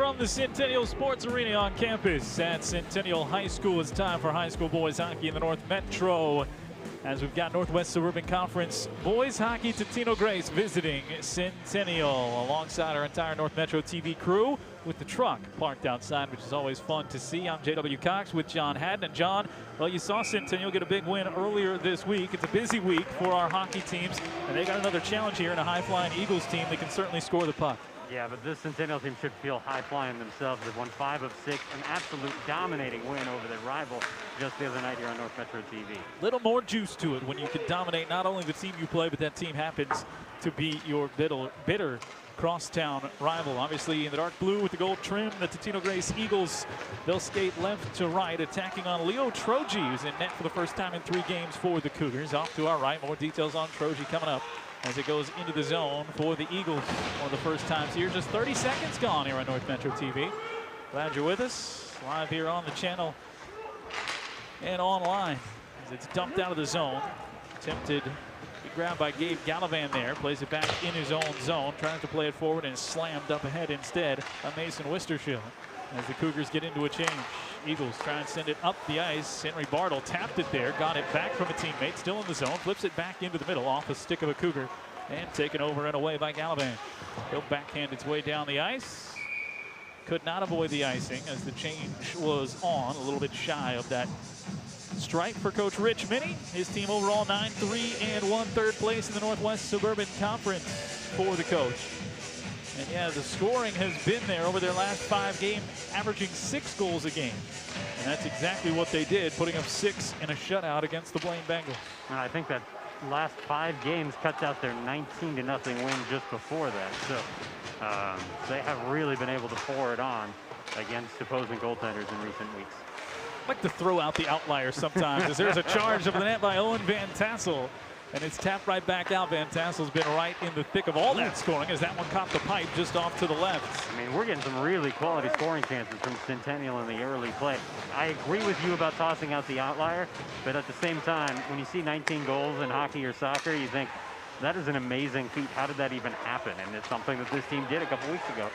from the Centennial Sports Arena on campus at Centennial High School. It's time for high school boys hockey in the North Metro, as we've got Northwest Suburban Conference boys hockey Totino-Grace visiting Centennial alongside our entire North Metro TV crew with the truck parked outside, which is always fun to see. I'm JW Cox with John Haddon. And John, well, you saw Centennial get a big win earlier this week. It's a busy week for our hockey teams, and they got another challenge here in a high-flying Eagles team that can certainly score the puck. Yeah, but this Centennial team should feel high-flying themselves. They've won 5 of 6, an absolute dominating win over their rival just the other night here on North Metro TV. Little more juice to it when you can dominate not only the team you play, but that team happens to be your bitter crosstown rival. Obviously in the dark blue with the gold trim, the Totino-Grace Eagles, they'll skate left to right, attacking on Leo Troji, who's in net for the first time in 3 games for the Cougars. Off to our right, more details on Troji coming up as it goes into the zone for the Eagles. One of the first times here, just 30 seconds gone here on North Metro TV. Glad you're with us, live here on the channel and online as it's dumped out of the zone. Attempted to be grabbed by Gabe Gallivan there, plays it back in his own zone, trying to play it forward and slammed up ahead instead by Mason Wistershill as the Cougars get into a change. Eagles try and send it up the ice. Henry Bartle tapped it there, got it back from a teammate, still in the zone, flips it back into the middle off a stick of a Cougar, and taken over and away by Gallivan. He'll backhand its way down the ice. Could not avoid the icing as the change was on, a little bit shy of that stripe for Coach Rich Minnie. His team overall 9-3 and 1/3 place in the Northwest Suburban Conference for the coach. And yeah, the scoring has been there over their last 5 games, averaging 6 goals a game. And that's exactly what they did, putting up 6 in a shutout against the Blaine Bengals. And I think that last 5 games cuts out their 19-0 win just before that. So they have really been able to pour it on against opposing goaltenders in recent weeks. I like to throw out the outliers sometimes as there's a charge of the net by Owen Van Tassel. And it's tapped right back out. Van Tassel's been right in the thick of all that scoring as that one caught the pipe just off to the left. I mean, we're getting some really quality scoring chances from Centennial in the early play. I agree with you about tossing out the outlier, but at the same time, when you see 19 goals in hockey or soccer, you think, that is an amazing feat. How did that even happen? And it's something that this team did a couple weeks ago.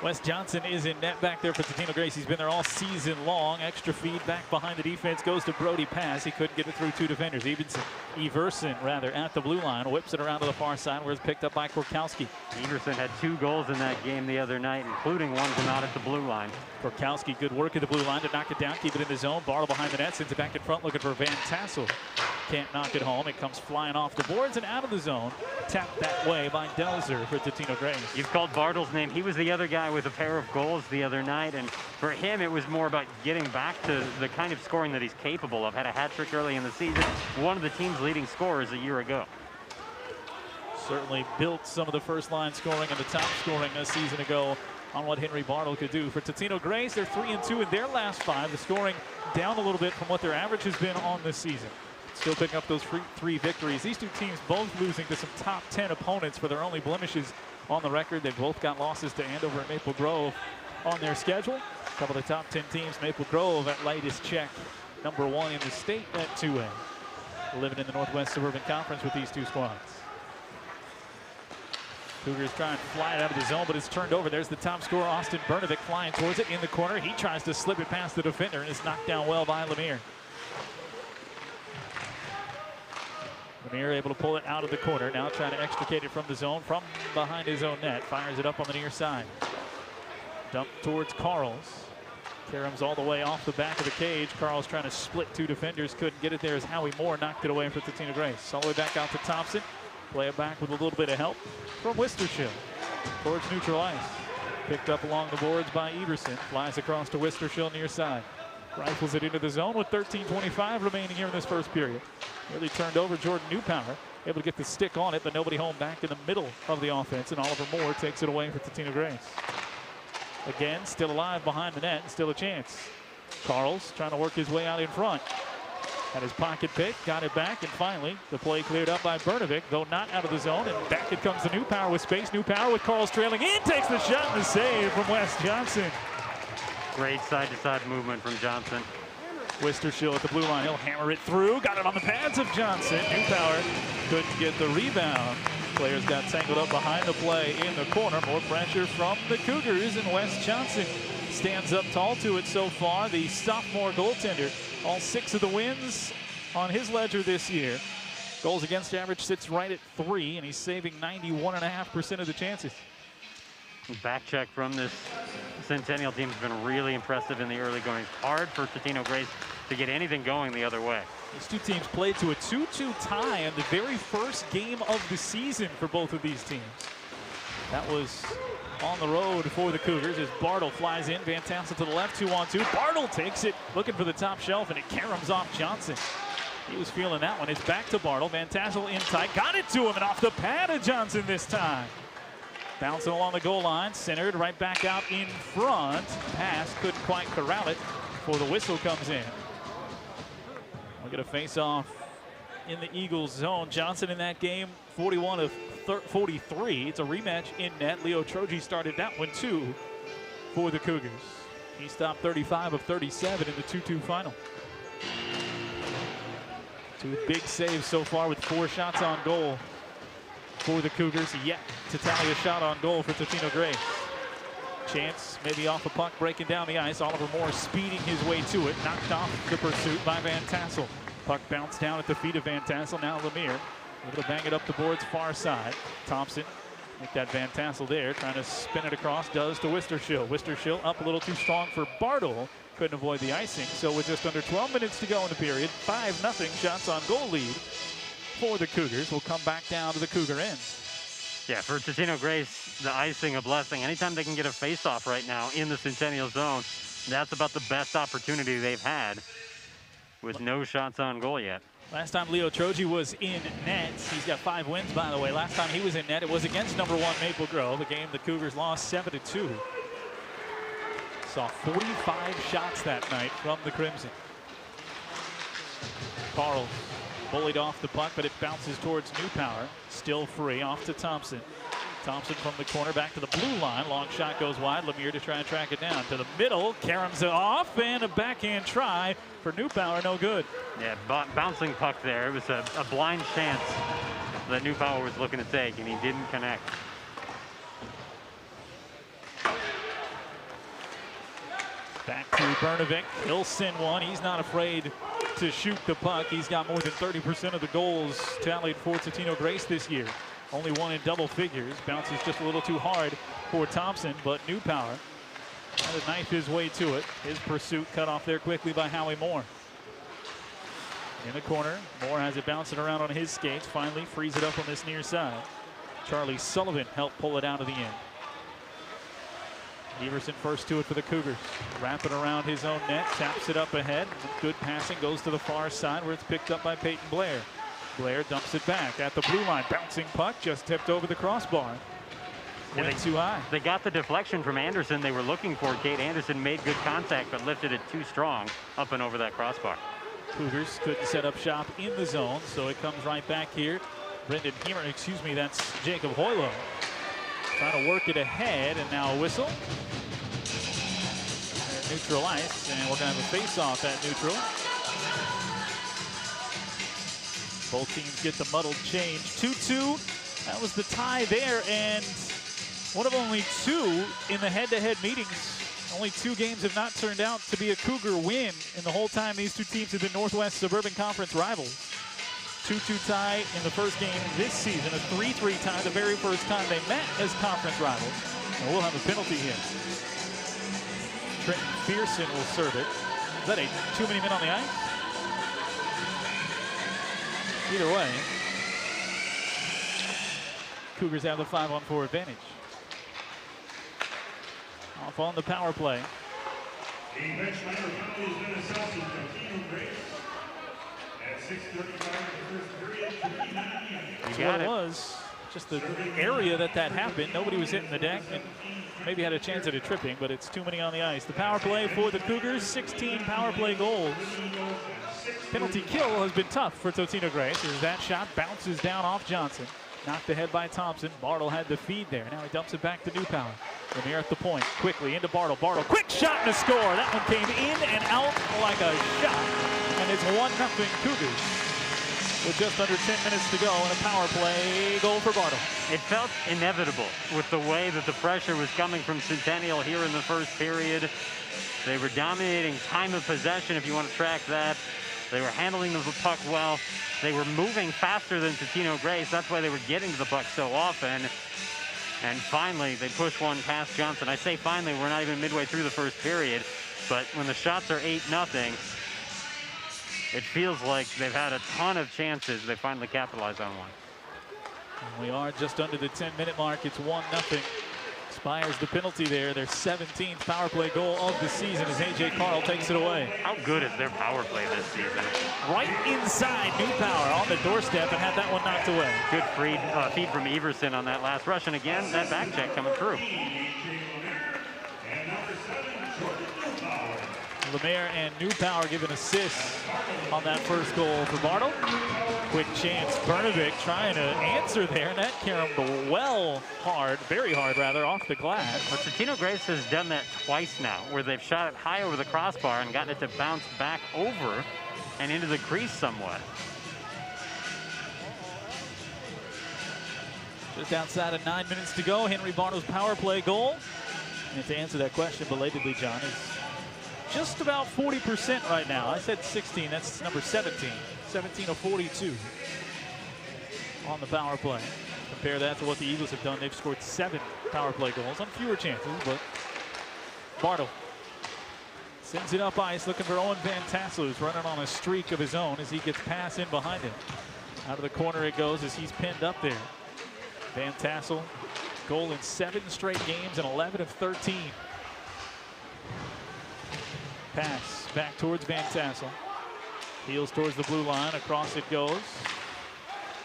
Wes Johnson is in net back there for Totino-Grace. He's been there all season long. Extra feed back behind the defense. Goes to Brody Pass. He couldn't get it through 2 defenders. Everson at the blue line. Whips it around to the far side where it's picked up by Korkowski. Everson had 2 goals in that game the other night, including one from out at the blue line. Korkowski, good work at the blue line to knock it down, keep it in the zone. Bartle behind the net, sends it back in front looking for Van Tassel. Can't knock it home. It comes flying off the boards and out of the zone. Tapped that way by Delzer for Totino-Grace. You've called Bartle's name. He was the other guy with a pair of goals the other night, and for him it was more about getting back to the kind of scoring that he's capable of. Had a hat trick early in the season, one of the team's leading scorers a year ago. Certainly built some of the first line scoring and the top scoring a season ago on what Henry Bartle could do. For Totino-Grace, they're 3-2 in their last 5. The scoring down a little bit from what their average has been on this season. Still picking up those 3 victories. These 2 teams both losing to some top 10 opponents for their only blemishes on the record. They've both got losses to Andover and Maple Grove on their schedule. A couple of the top 10 teams, Maple Grove at latest check, #1 in the state at 2A. Living in the Northwest Suburban Conference with these 2 squads. Cougars try and fly it out of the zone, but it's turned over. There's the top scorer, Austin Bernovic, flying towards it in the corner. He tries to slip it past the defender and it's knocked down well by Lemire. Lemire able to pull it out of the corner. Now trying to extricate it from the zone, from behind his own net. Fires it up on the near side. Dump towards Carls. Karams all the way off the back of the cage. Carls trying to split 2 defenders. Couldn't get it there as Howie Moore knocked it away for Totino-Grace. All the way back out to Thompson. Play it back with a little bit of help from Wistershill towards neutral ice. Picked up along the boards by Everson. Flies across to Wistershill near side. Rifles it into the zone with 13:25 remaining here in this first period. Really turned over Jordan Newpower. Able to get the stick on it, but nobody home back in the middle of the offense. And Oliver Moore takes it away for Totino-Grace. Again, still alive behind the net and still a chance. Carls trying to work his way out in front. Had his pocket pick, got it back, and finally the play cleared up by Bernovic, though not out of the zone. And back it comes to Newpower with space. Newpower with Carls trailing in, takes the shot and the save from Wes Johnson. Great side-to-side movement from Johnson. Wistershill at the blue line. He'll hammer it through. Got it on the pads of Johnson. Newpower couldn't get the rebound. Players got tangled up behind the play in the corner. More pressure from the Cougars, and Wes Johnson stands up tall to it so far. The sophomore goaltender, all 6 of the wins on his ledger this year. Goals against average sits right at 3, and he's saving 91.5% of the chances. Back check from this Centennial team has been really impressive in the early going. It's hard for Totino-Grace to get anything going the other way. These two teams played to a 2-2 tie in the very first game of the season for both of these teams. That was on the road for the Cougars as Bartle flies in. Van Tassel to the left, 2-on-2. Bartle takes it, looking for the top shelf, and it caroms off Johnson. He was feeling that one. It's back to Bartle. Van Tassel in tight, got it to him, and off the pad of Johnson this time. Bouncing along the goal line, centered right back out in front. Pass couldn't quite corral it before the whistle comes in. We'll get a face-off in the Eagles zone. Johnson in that game, 41 of 43. It's a rematch in net. Leo Troji started that one too for the Cougars. He stopped 35 of 37 in the 2-2 final. 2 big saves so far with 4 shots on goal for the Cougars, yet to tally a shot on goal for Totino-Grace. Chance maybe off a puck breaking down the ice. Oliver Moore speeding his way to it. Knocked off the pursuit by Van Tassel. Puck bounced down at the feet of Van Tassel. Now Lemire able to bang it up the boards far side. Thompson with that Van Tassel there, trying to spin it across, does to Wisterschill. Wisterschill up a little too strong for Bartle. Couldn't avoid the icing. So with just under 12 minutes to go in the period, 5-0 shots on goal lead for the Cougars. Will come back down to the Cougar end. Yeah, for Totino-Grace, the icing a blessing. Anytime they can get a face-off right now in the Centennial zone, that's about the best opportunity they've had with no shots on goal yet. Last time Leo Troji was in net, he's got 5 wins, by the way. Last time he was in net, it was against number 1 Maple Grove, a game the Cougars lost 7-2. Saw 45 shots that night from the Crimson. Carl bullied off the puck, but it bounces towards Newpower. Still free, off to Thompson. Thompson from the corner back to the blue line. Long shot goes wide. Lemire to try and track it down. To the middle, caroms it off, and a backhand try for Newpower, no good. Yeah, bouncing puck there. It was a blind chance that Newpower was looking to take, and he didn't connect. Back to Bernovic. He'll send one. He's not afraid to shoot the puck. He's got more than 30% of the goals tallied for Totino-Grace this year. Only 1 in double figures. Bounces just a little too hard for Thompson, but Newpower had to knife his way to it. His pursuit cut off there quickly by Howie Moore. In the corner, Moore has it bouncing around on his skates. Finally frees it up on this near side. Charlie Sullivan helped pull it out of the end. Everson first to it for the Cougars. Wrapping around his own net, taps it up ahead. Good passing, goes to the far side where it's picked up by Peyton Blair. Blair dumps it back at the blue line. Bouncing puck, just tipped over the crossbar. Went too high. They got the deflection from Anderson they were looking for. Kate Anderson made good contact, but lifted it too strong up and over that crossbar. Cougars couldn't set up shop in the zone, so it comes right back here. Brendan Heemer, excuse me, that's Jacob Hoylo. Trying to work it ahead, and now a whistle. Neutral ice, and we're going to have a face-off at neutral. Both teams get the muddled change. 2-2, that was the tie there, and one of only 2 in the head-to-head meetings. Only 2 games have not turned out to be a Cougar win in the whole time these 2 teams have been Northwest Suburban Conference rivals. 2-2 tie in the first game this season, a 3-3 tie the very first time they met as conference rivals. And we'll have a penalty here. Trenton Pearson will serve it. Is that too many men on the ice? Either way, Cougars have the 5-on-4 advantage. Off on the power play. The bench number penalty has been assessed in Totino-Grace at 6:35 of the first period. That's what it was. Just the area that happened. Nobody was hitting the deck, and maybe had a chance at a tripping, but it's too many on the ice. The power play for the Cougars, 16 power play goals. Penalty kill has been tough for Totino-Grace as that shot bounces down off Johnson. Knocked ahead by Thompson. Bartle had the feed there. Now he dumps it back to Newpower. Lemire at the point. Quickly into Bartle. Bartle, quick shot and a score. That one came in and out like a shot. And it's 1-0 Cougars. with just under 10 minutes to go and a power play goal for Bartle. It felt inevitable with the way that the pressure was coming from Centennial here in the first period. They were dominating time of possession, if you want to track that. They were handling the puck well. They were moving faster than Totino-Grace. That's why they were getting to the puck so often. And finally, they push one past Johnson. I say finally, we're not even midway through the first period. But when the shots are 8-0, it feels like they've had a ton of chances. They finally capitalize on one. And we are just under the 10-minute mark. It's 1-0. Spires the penalty there. Their 17th power play goal of the season as A.J. Carl takes it away. How good is their power play this season? Right inside, New Power on the doorstep and had that one knocked away. Good feed from Everson on that last rush. And again, that back check coming through. Lemire and New Power give an assist on that first goal for Bartle. Quick chance, Bernovic trying to answer there, and that caromed well hard, very hard rather, off the glass. But Totino-Grace has done that twice now, where they've shot it high over the crossbar and gotten it to bounce back over and into the crease somewhat. Just outside of 9 minutes to go, Henry Bartle's power play goal. And to answer that question belatedly, John, is just about 40% right now. I said 16, that's number 17. 17 of 42 on the power play. Compare that to what the Eagles have done. They've scored 7 power play goals on fewer chances, but Bartle sends it up ice looking for Owen Van Tassel, who's running on a streak of his own as he gets passed in behind him. Out of the corner it goes as he's pinned up there. Van Tassel, goal in 7 straight games and 11 of 13. Pass back towards Van Tassel. Heels towards the blue line. Across it goes.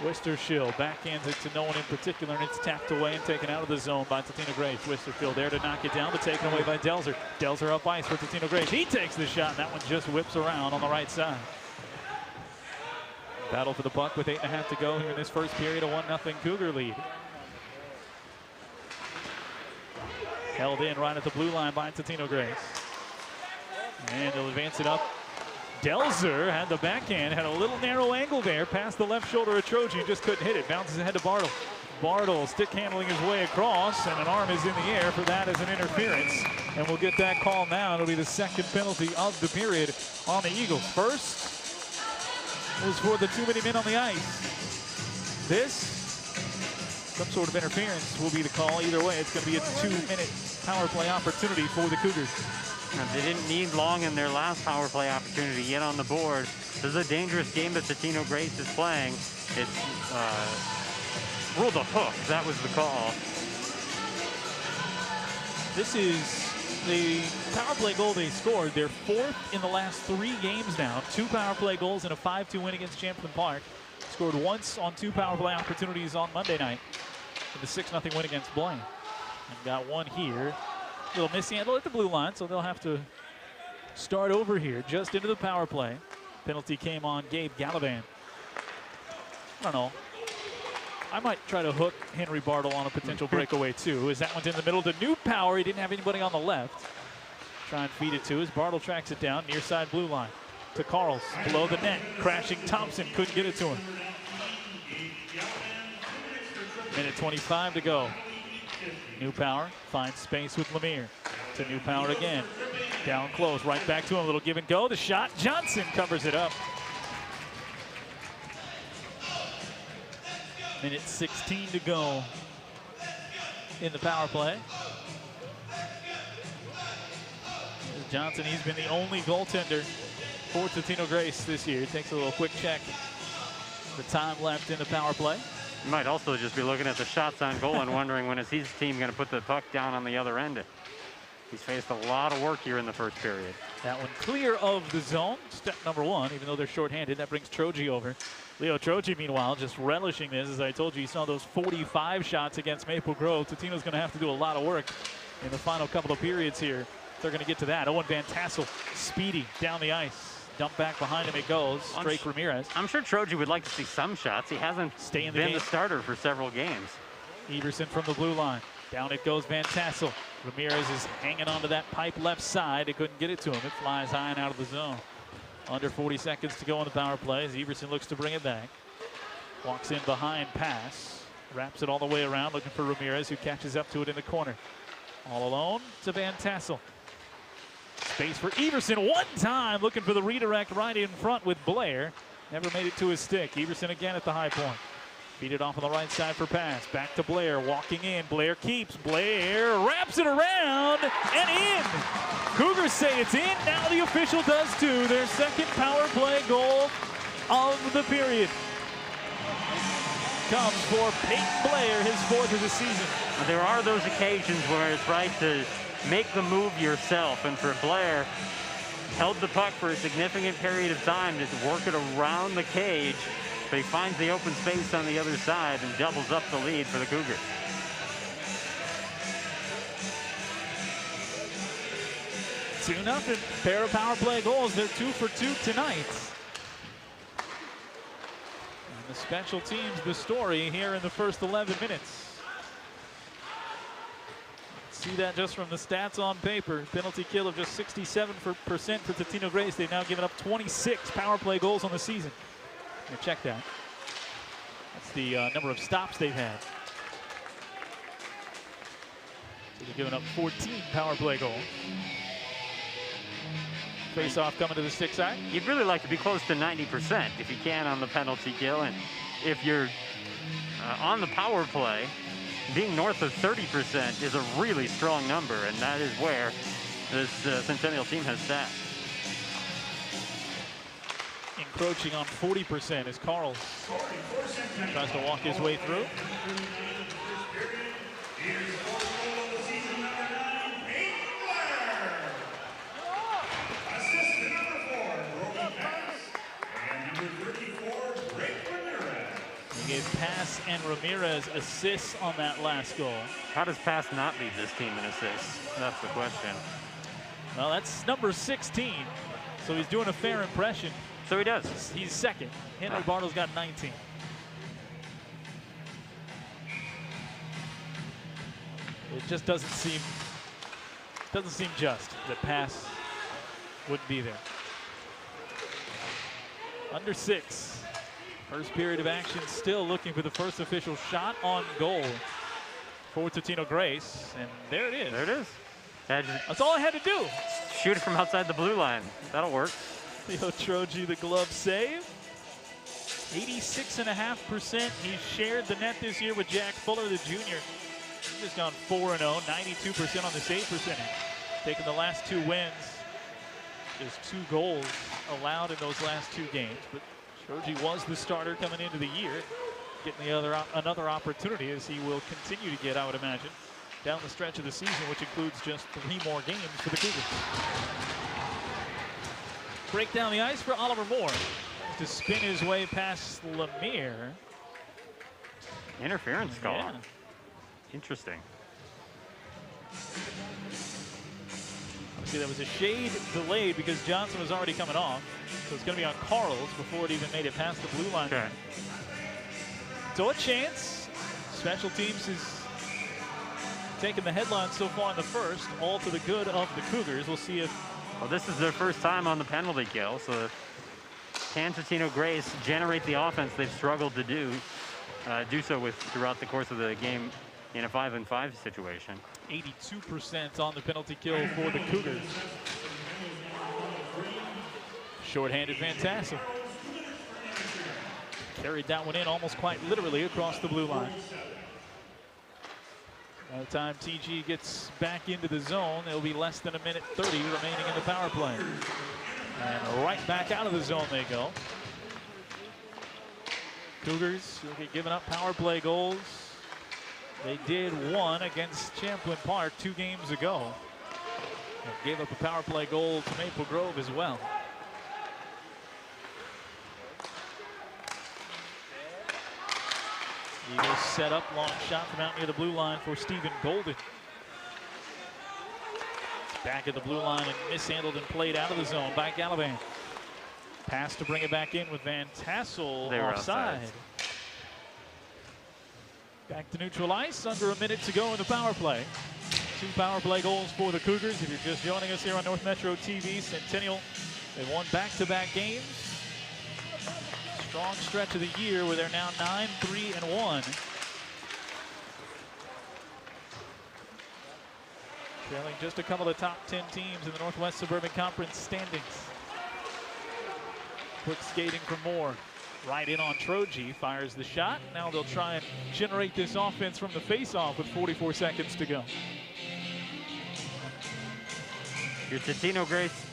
Wisterschill backhands it to no one in particular, and it's tapped away and taken out of the zone by Totino-Grace. Wisterschill there to knock it down, but taken away by Delzer. Delzer up ice for Totino-Grace. He takes the shot, and that one just whips around on the right side. Battle for the puck with 8.5 to go here in this first period. A 1-0 Cougar lead. Held in right at the blue line by Totino-Grace. And they'll advance it up. Delzer had the backhand, had a little narrow angle there, past the left shoulder of Troji, just couldn't hit it. Bounces ahead to Bartle. Bartle stick handling his way across, and an arm is in the air for that as an interference. And we'll get that call now. It'll be the second penalty of the period on the Eagles. First was for the too many men on the ice. This, some sort of interference will be the call. Either way, it's going to be a 2-minute power play opportunity for the Cougars. And they didn't need long in their last power play opportunity yet on the board. This is a dangerous game that Totino-Grace is playing. It's ruled a hook. That was the call. This is the power play goal they scored. They're 4th in the last 3 games now. 2 power play goals and a 5-2 win against Champlain Park. Scored once on 2 power play opportunities on Monday night in the 6-0 win against Blaine. And got one here. Little mishandle at the blue line, so they'll have to start over here just into the power play. Penalty came on Gabe Gallivan. I don't know. I might try to hook Henry Bartle on a potential breakaway too, as that one's in the middle to New Power. He didn't have anybody on the left. Try and feed it to as Bartle tracks it down near side blue line to Carls below the net. Crashing Thompson, couldn't get it to him. Minute 25 to go. New Power finds space with Lemire. To New Power again. Down close, right back to him. A little give and go. The shot. Johnson covers it up. Minute 16 to go in the power play. Johnson, he's been the only goaltender for Totino-Grace this year. Takes a little quick check. The time left in the power play. You might also just be looking at the shots on goal and wondering when is his team going to put the puck down on the other end. He's faced a lot of work here in the first period. That one clear of the zone. Step number 1, even though they're shorthanded. That brings Troji over. Leo Troji, meanwhile, just relishing this. As I told you, he saw those 45 shots against Maple Grove. Totino's going to have to do a lot of work in the final couple of periods here. They're going to get to that. Owen Van Tassel, speedy down the ice. Dump back behind him it goes. Drake Ramirez. I'm sure Troji would like to see some shots. He hasn't been the starter for several games. Everson from the blue line. Down it goes Van Tassel. Ramirez is hanging onto that pipe left side. They couldn't get it to him. It flies high and out of the zone. Under 40 seconds to go on the power play as Everson looks to bring it back. Walks in behind, pass. Wraps it all the way around, looking for Ramirez, who catches up to it in the corner. All alone to Van Tassel. Space for Everson one time, looking for the redirect right in front with Blair. Never made it to his stick. Everson again at the high point. Beat it off on the right side for pass. Back to Blair, walking in. Blair keeps. Blair wraps it around and in. Cougars say it's in. Now the official does too. Their second power play goal of the period comes for Peyton Blair, his fourth of the season. There are those occasions where it's right to make the move yourself, and for Blair, held the puck for a significant period of time to work it around the cage, but he finds the open space on the other side and doubles up the lead for the Cougars. Two nothing. Pair of power play goals. They're 2 for 2 tonight. And the special teams, the story here in the first 11 minutes. See that just from the stats on paper. Penalty kill of just 67% for Totino-Grace. They've now given up 26 power play goals on the season. Check that. That's the number of stops they've had. So they've given up 14 power play goals. Face-off coming to the stick side. You'd really like to be close to 90% if you can on the penalty kill, and if you're on the power play, being north of 30% is a really strong number, and that is where this Centennial team has sat. Encroaching on 40% as Carl tries to walk his way through. He gave Pass and Ramirez assists on that last goal. How does Pass not lead this team in assists? That's the question. Well, that's number 16, so he's doing a fair impression. So he does. He's second. Henry Bartle's got 19. It just doesn't seem just that Pass wouldn't be there. Under 6. First period of action, still looking for the first official shot on goal for Totino-Grace, and there it is. There it is. That's all I had to do. Shoot it from outside the blue line. That'll work. Theo Troji, the glove save. 86.5%. He shared the net this year with Jack Fuller, the junior. He's just gone 4-0, 92% on the save percentage. Taking the last 2 wins. Just 2 goals allowed in those last 2 games, but Troji was the starter coming into the year, getting another opportunity as he will continue to get, I would imagine, down the stretch of the season, which includes just 3 more games for the Cougars. Break down the ice for Oliver Moore to spin his way past Lemire. Interference call. Yeah. Interesting. See, that was a shade delayed because Johnson was already coming off. So it's going to be on Carls before it even made it past the blue line. Okay. So a chance. Special teams is taking the headlines so far in the first, all to the good of the Cougars. We'll see if... Well, this is their first time on the penalty kill, so can Totino-Grace generate the offense they've struggled to do so with throughout the course of the game in a 5-on-5 situation. 82% on the penalty kill for the Cougars. Short-handed Van Tassel. Carried that one in almost quite literally across the blue line. By the time TG gets back into the zone, it'll be less than 1:30 remaining in the power play. And right back out of the zone they go. Cougars will get given up power play goals. They did one against Champlain Park 2 games ago. They gave up a power play goal to Maple Grove as well. Eagles set up, long shot from out near the blue line for Stephen Golden. It's back at the blue line and mishandled and played out of the zone by Gallivan. Pass to bring it back in with Van Tassel offside. Back to neutral ice, under a minute to go in the power play. 2 power play goals for the Cougars. If you're just joining us here on North Metro TV, Centennial, they won back-to-back games. Strong stretch of the year where they're now 9-3-1. Trailing just a couple of top 10 teams in the Northwest Suburban Conference standings. Quick skating for Moore. Right in on Troji, fires the shot. Now they'll try and generate this offense from the face-off with 44 seconds to go. Your Totino-Grace,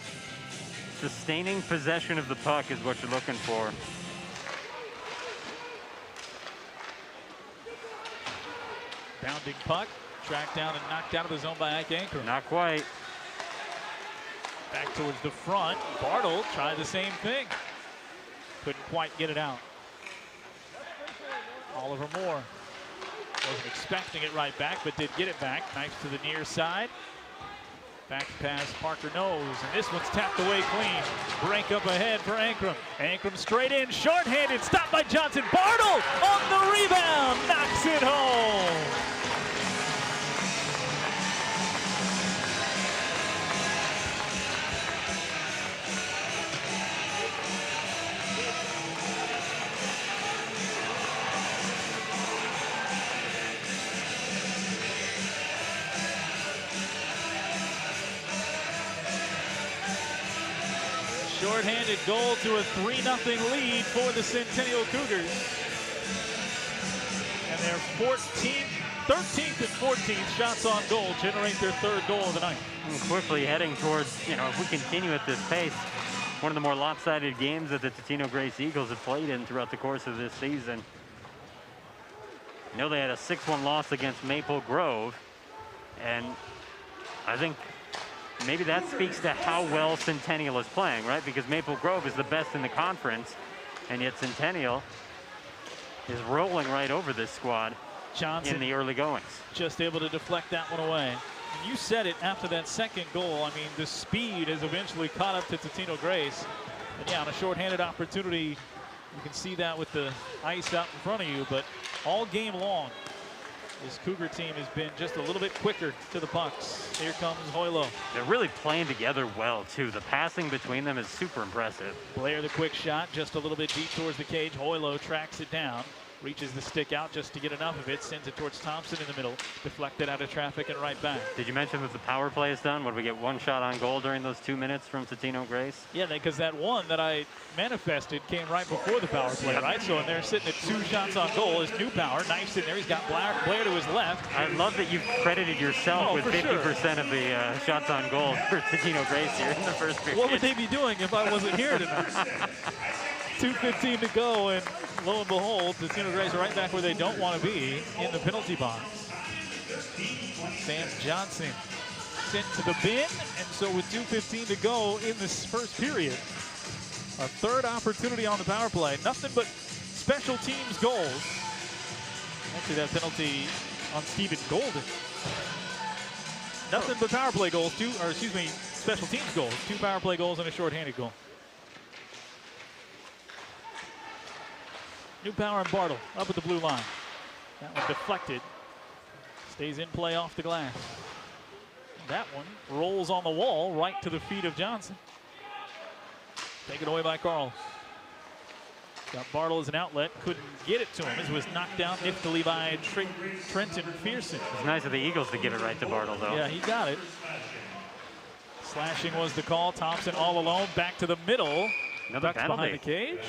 sustaining possession of the puck is what you're looking for. Bounding puck, tracked down and knocked out of the zone by Ike Ankrum. Not quite. Back towards the front. Bartle tried the same thing. Couldn't quite get it out. Oliver Moore wasn't expecting it right back, but did get it back. Nice to the near side. Back pass, Parker knows, and this one's tapped away clean. Break up ahead for Ankrum. Ankrum straight in, short-handed, stopped by Johnson. Bartle on the rebound, knocks it home. Short-handed goal to a 3-0 lead for the Centennial Cougars. And their 13th and 14th shots on goal generate their third goal of the night. And quickly heading towards, if we continue at this pace, one of the more lopsided games that the Totino-Grace Eagles have played in throughout the course of this season. They had a 6-1 loss against Maple Grove, and I think maybe that speaks to how well Centennial is playing, right? Because Maple Grove is the best in the conference, and yet Centennial is rolling right over this squad Johnson in the early goings. Just able to deflect that one away. And you said it after that second goal. I mean, the speed has eventually caught up to Totino-Grace. And yeah, on a shorthanded opportunity, you can see that with the ice out in front of you, but all game long, this Cougar team has been just a little bit quicker to the pucks. Here comes Hoylo. They're really playing together well, too. The passing between them is super impressive. Blair, the quick shot, just a little bit deep towards the cage. Hoylo tracks it down, reaches the stick out just to get enough of it, sends it towards Thompson in the middle, deflected out of traffic and right back. Did you mention that the power play is done? What, we get one shot on goal during those 2 minutes from Totino-Grace? Yeah, because that one that I manifested came right before the power play, right? So, and they're sitting at 2 shots on goal. Is Newpower, nice in there. He's got Blair to his left. I love that you've credited yourself with 50% of the shots on goal for Totino-Grace here in the first period. What would they be doing if I wasn't here tonight? 2:15 to go, and lo and behold, Totino-Grace right back where they don't want to be, in the penalty box. Sam Johnson sent to the bin, and so with 2:15 to go in this first period, a third opportunity on the power play. Nothing but special teams goals. Actually, that penalty on Stephen Golden. Nothing but power play goals, special teams goals. 2 power play goals and a shorthanded goal. Newpower and Bartle up at the blue line. That one deflected. Stays in play off the glass. That one rolls on the wall right to the feet of Johnson. Taken away by Carl. Got Bartle as an outlet. Couldn't get it to him. As it was knocked down niftily by Trenton Pearson. It's nice of the Eagles to give it right to Bartle, though. Yeah, he got it. Slashing was the call. Thompson all alone. Back to the middle. Another penalty behind the cage.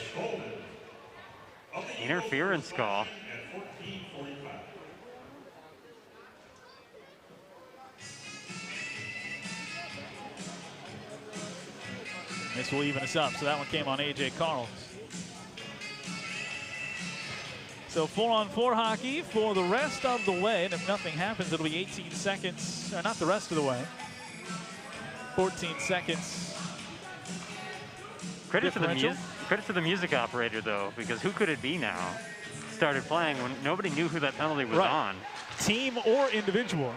Interference call. This will even us up. So that one came on A.J. Carl. So 4-on-4 hockey for the rest of the way. And if nothing happens, it'll be 18 seconds. Not the rest of the way. 14 seconds. Credit to the music operator, though, because who could it be now? Started playing when nobody knew who that penalty was on. Team or individual.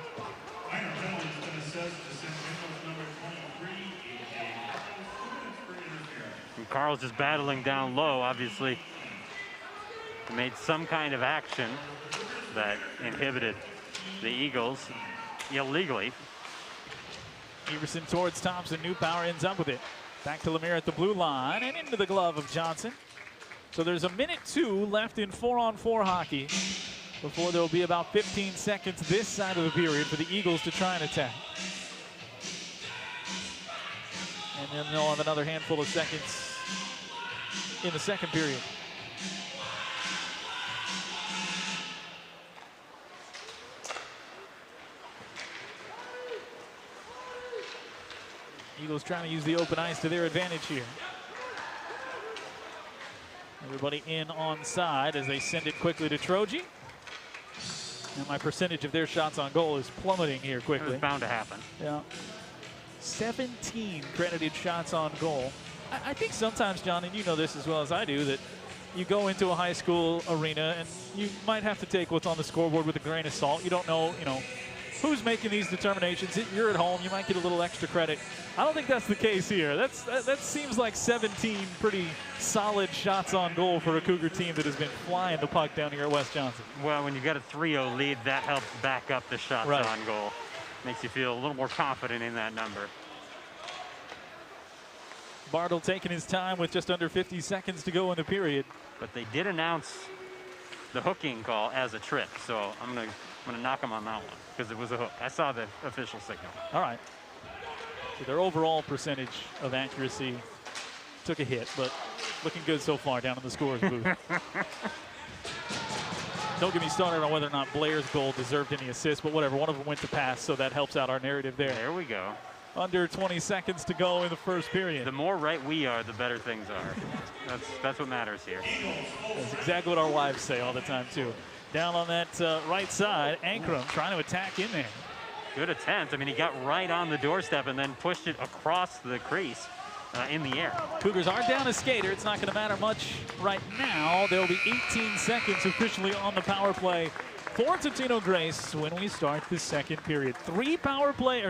And Carl's just battling down low, obviously. Made some kind of action that inhibited the Eagles illegally. Everson towards Thompson. Newpower ends up with it. Back to Lemire at the blue line and into the glove of Johnson. So there's a minute 2 left in 4-on-4 hockey before there'll be about 15 seconds this side of the period for the Eagles to try and attack. And then they'll have another handful of seconds in the second period. Eagles trying to use the open ice to their advantage here. Everybody in on side as they send it quickly to Troji. And my percentage of their shots on goal is plummeting here quickly. It was bound to happen. Yeah. 17 credited shots on goal. I think sometimes, John, and you know this as well as I do, that you go into a high school arena and you might have to take what's on the scoreboard with a grain of salt. You don't know, who's making these determinations. You're at home, you might get a little extra credit. I don't think that's the case here. That seems like 17 pretty solid shots on goal for a Cougar team that has been flying the puck down here at West Johnson. Well, when you've got a 3-0 lead, that helps back up the shots right on goal. Makes you feel a little more confident in that number. Bartle taking his time with just under 50 seconds to go in the period. But they did announce the hooking call as a trip, so I'm gonna knock them on that one because it was a hook. I saw the official signal. All right. So their overall percentage of accuracy took a hit, but looking good so far down in the scorer's booth. Don't get me started on whether or not Blair's goal deserved any assists, but whatever. One of them went to pass, so that helps out our narrative there. There we go. Under 20 seconds to go in the first period. The more right we are, the better things are. That's what matters here. That's exactly what our wives say all the time, too. Down on that right side, Ankrum trying to attack in there. Good attempt. I mean, he got right on the doorstep and then pushed it across the crease in the air. Cougars are down a skater. It's not going to matter much right now. There will be 18 seconds officially on the power play for Totino-Grace when we start the second period. Two power play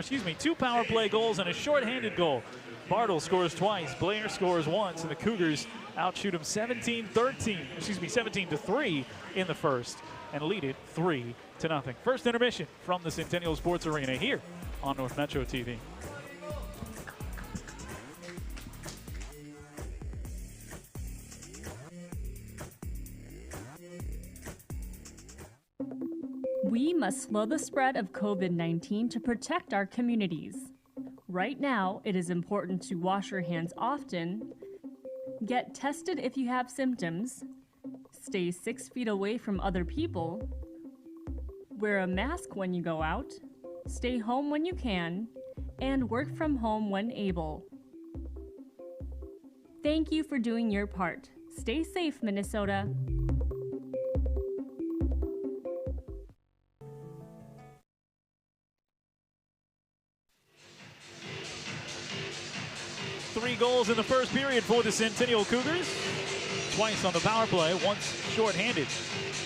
goals and a shorthanded goal. Bartle scores twice, Blair scores once, and the Cougars outshoot him 17-3 in the first and lead it 3-0. First intermission from the Centennial Sports Arena here on North Metro TV. We must slow the spread of COVID-19 to protect our communities. Right now, it is important to wash your hands often, get tested if you have symptoms, stay 6 feet away from other people, wear a mask when you go out, stay home when you can, and work from home when able. Thank you for doing your part. Stay safe, Minnesota. Three goals in the first period for the Centennial Cougars. Twice on the power play, once shorthanded.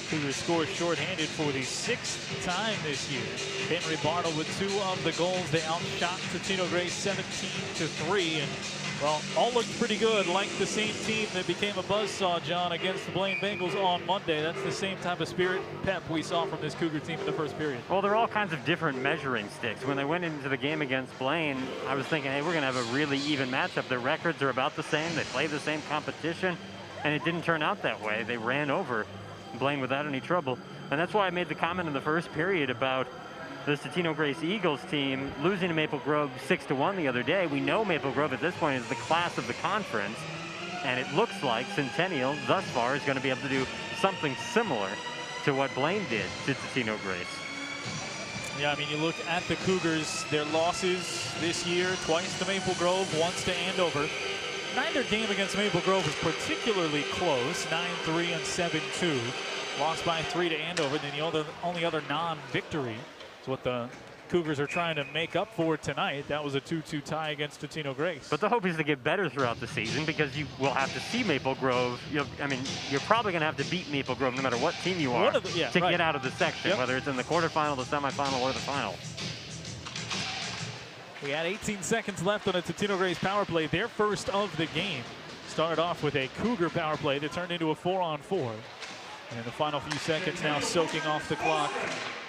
Cougars scored shorthanded for the 6th time this year. Henry Bartle with 2 of the goals. They outshot Totino-Grace 17-3. And, well, all looked pretty good, like the same team that became a buzzsaw, John, against the Blaine Bengals on Monday. That's the same type of spirit and pep we saw from this Cougar team in the first period. Well, there are all kinds of different measuring sticks. When they went into the game against Blaine, I was thinking, hey, we're going to have a really even matchup. Their records are about the same. They play the same competition, and it didn't turn out that way. They ran over Blaine without any trouble. And that's why I made the comment in the first period about the Totino-Grace Eagles team losing to Maple Grove 6-1 the other day. We know Maple Grove at this point is the class of the conference, and it looks like Centennial thus far is going to be able to do something similar to what Blaine did to Totino-Grace. Yeah, I mean, you look at the Cougars, their losses this year, twice to Maple Grove, once to Andover. Neither game against Maple Grove was particularly close, 9-3 and 7-2. Lost by 3 to Andover. Then the only other non-victory is what the Cougars are trying to make up for tonight. That was a 2-2 tie against Totino-Grace. But the hope is to get better throughout the season because you will have to see Maple Grove. I mean, you're probably going to have to beat Maple Grove no matter what team you are to get out of the section, whether it's in the quarterfinal, the semifinal, or the final. We had 18 seconds left on a Totino-Grace power play, their first of the game. Started off with a Cougar power play that turned into a 4-on-4. And in the final few seconds now soaking off the clock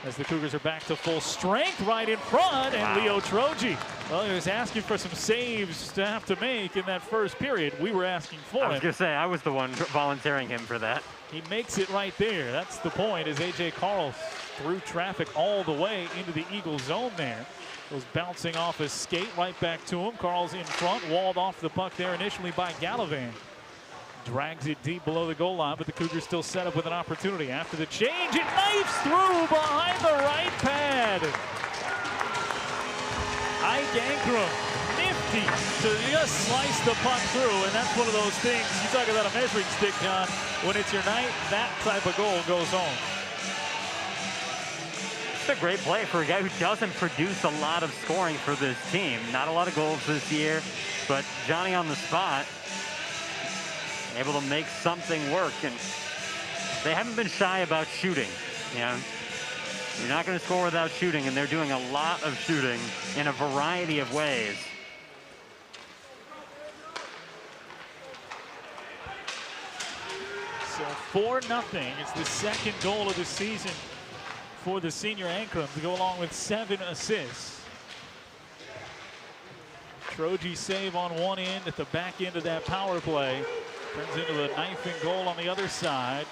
as the Cougars are back to full strength right in front, and Wow. Leo Troji, well, he was asking for some saves to have to make in that first period. We were asking for I was him. going to say, I was the one volunteering him for that. He makes it right there. That's the point, as A.J. Carl threw traffic all the way into the Eagle zone there. Was bouncing off his skate right back to him. Carl's in front, walled off the puck there initially by Gallivan. Drags it deep below the goal line, but the Cougars still set up with an opportunity. After the change, it knifes through behind the right pad. Ike Ankrum, nifty to just slice the puck through, and that's one of those things. You talk about a measuring stick, John. When it's your night, that type of goal goes home. It's a great play for a guy who doesn't produce a lot of scoring for this team. Not a lot of goals this year, but Johnny on the spot, able to make something work. And they haven't been shy about shooting. You know, you're not going to score without shooting, and they're doing a lot of shooting in a variety of ways. So 4-0. It's the second goal of the season for the senior Ankrum to go along with 7 assists. Troji save on one end at the back end of that power play. Turns into a knifing goal on the other side.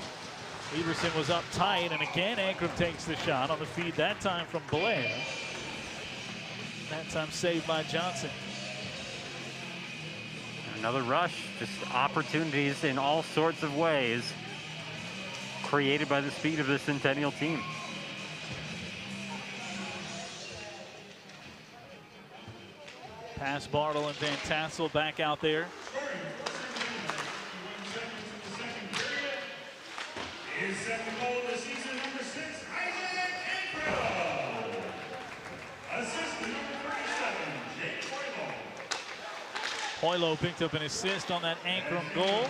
Everson was up tight, and again Ankrum takes the shot on the feed, that time from Blair. That time saved by Johnson. Another rush, just opportunities in all sorts of ways created by the speed of the Centennial team. Pass Bartle and Van Tassel back out there. His second goal of the season, number 6, Isaac Ankrum. Assist to number 37, Jake Hoylo. Hoylo picked up an assist on that Ankrum goal.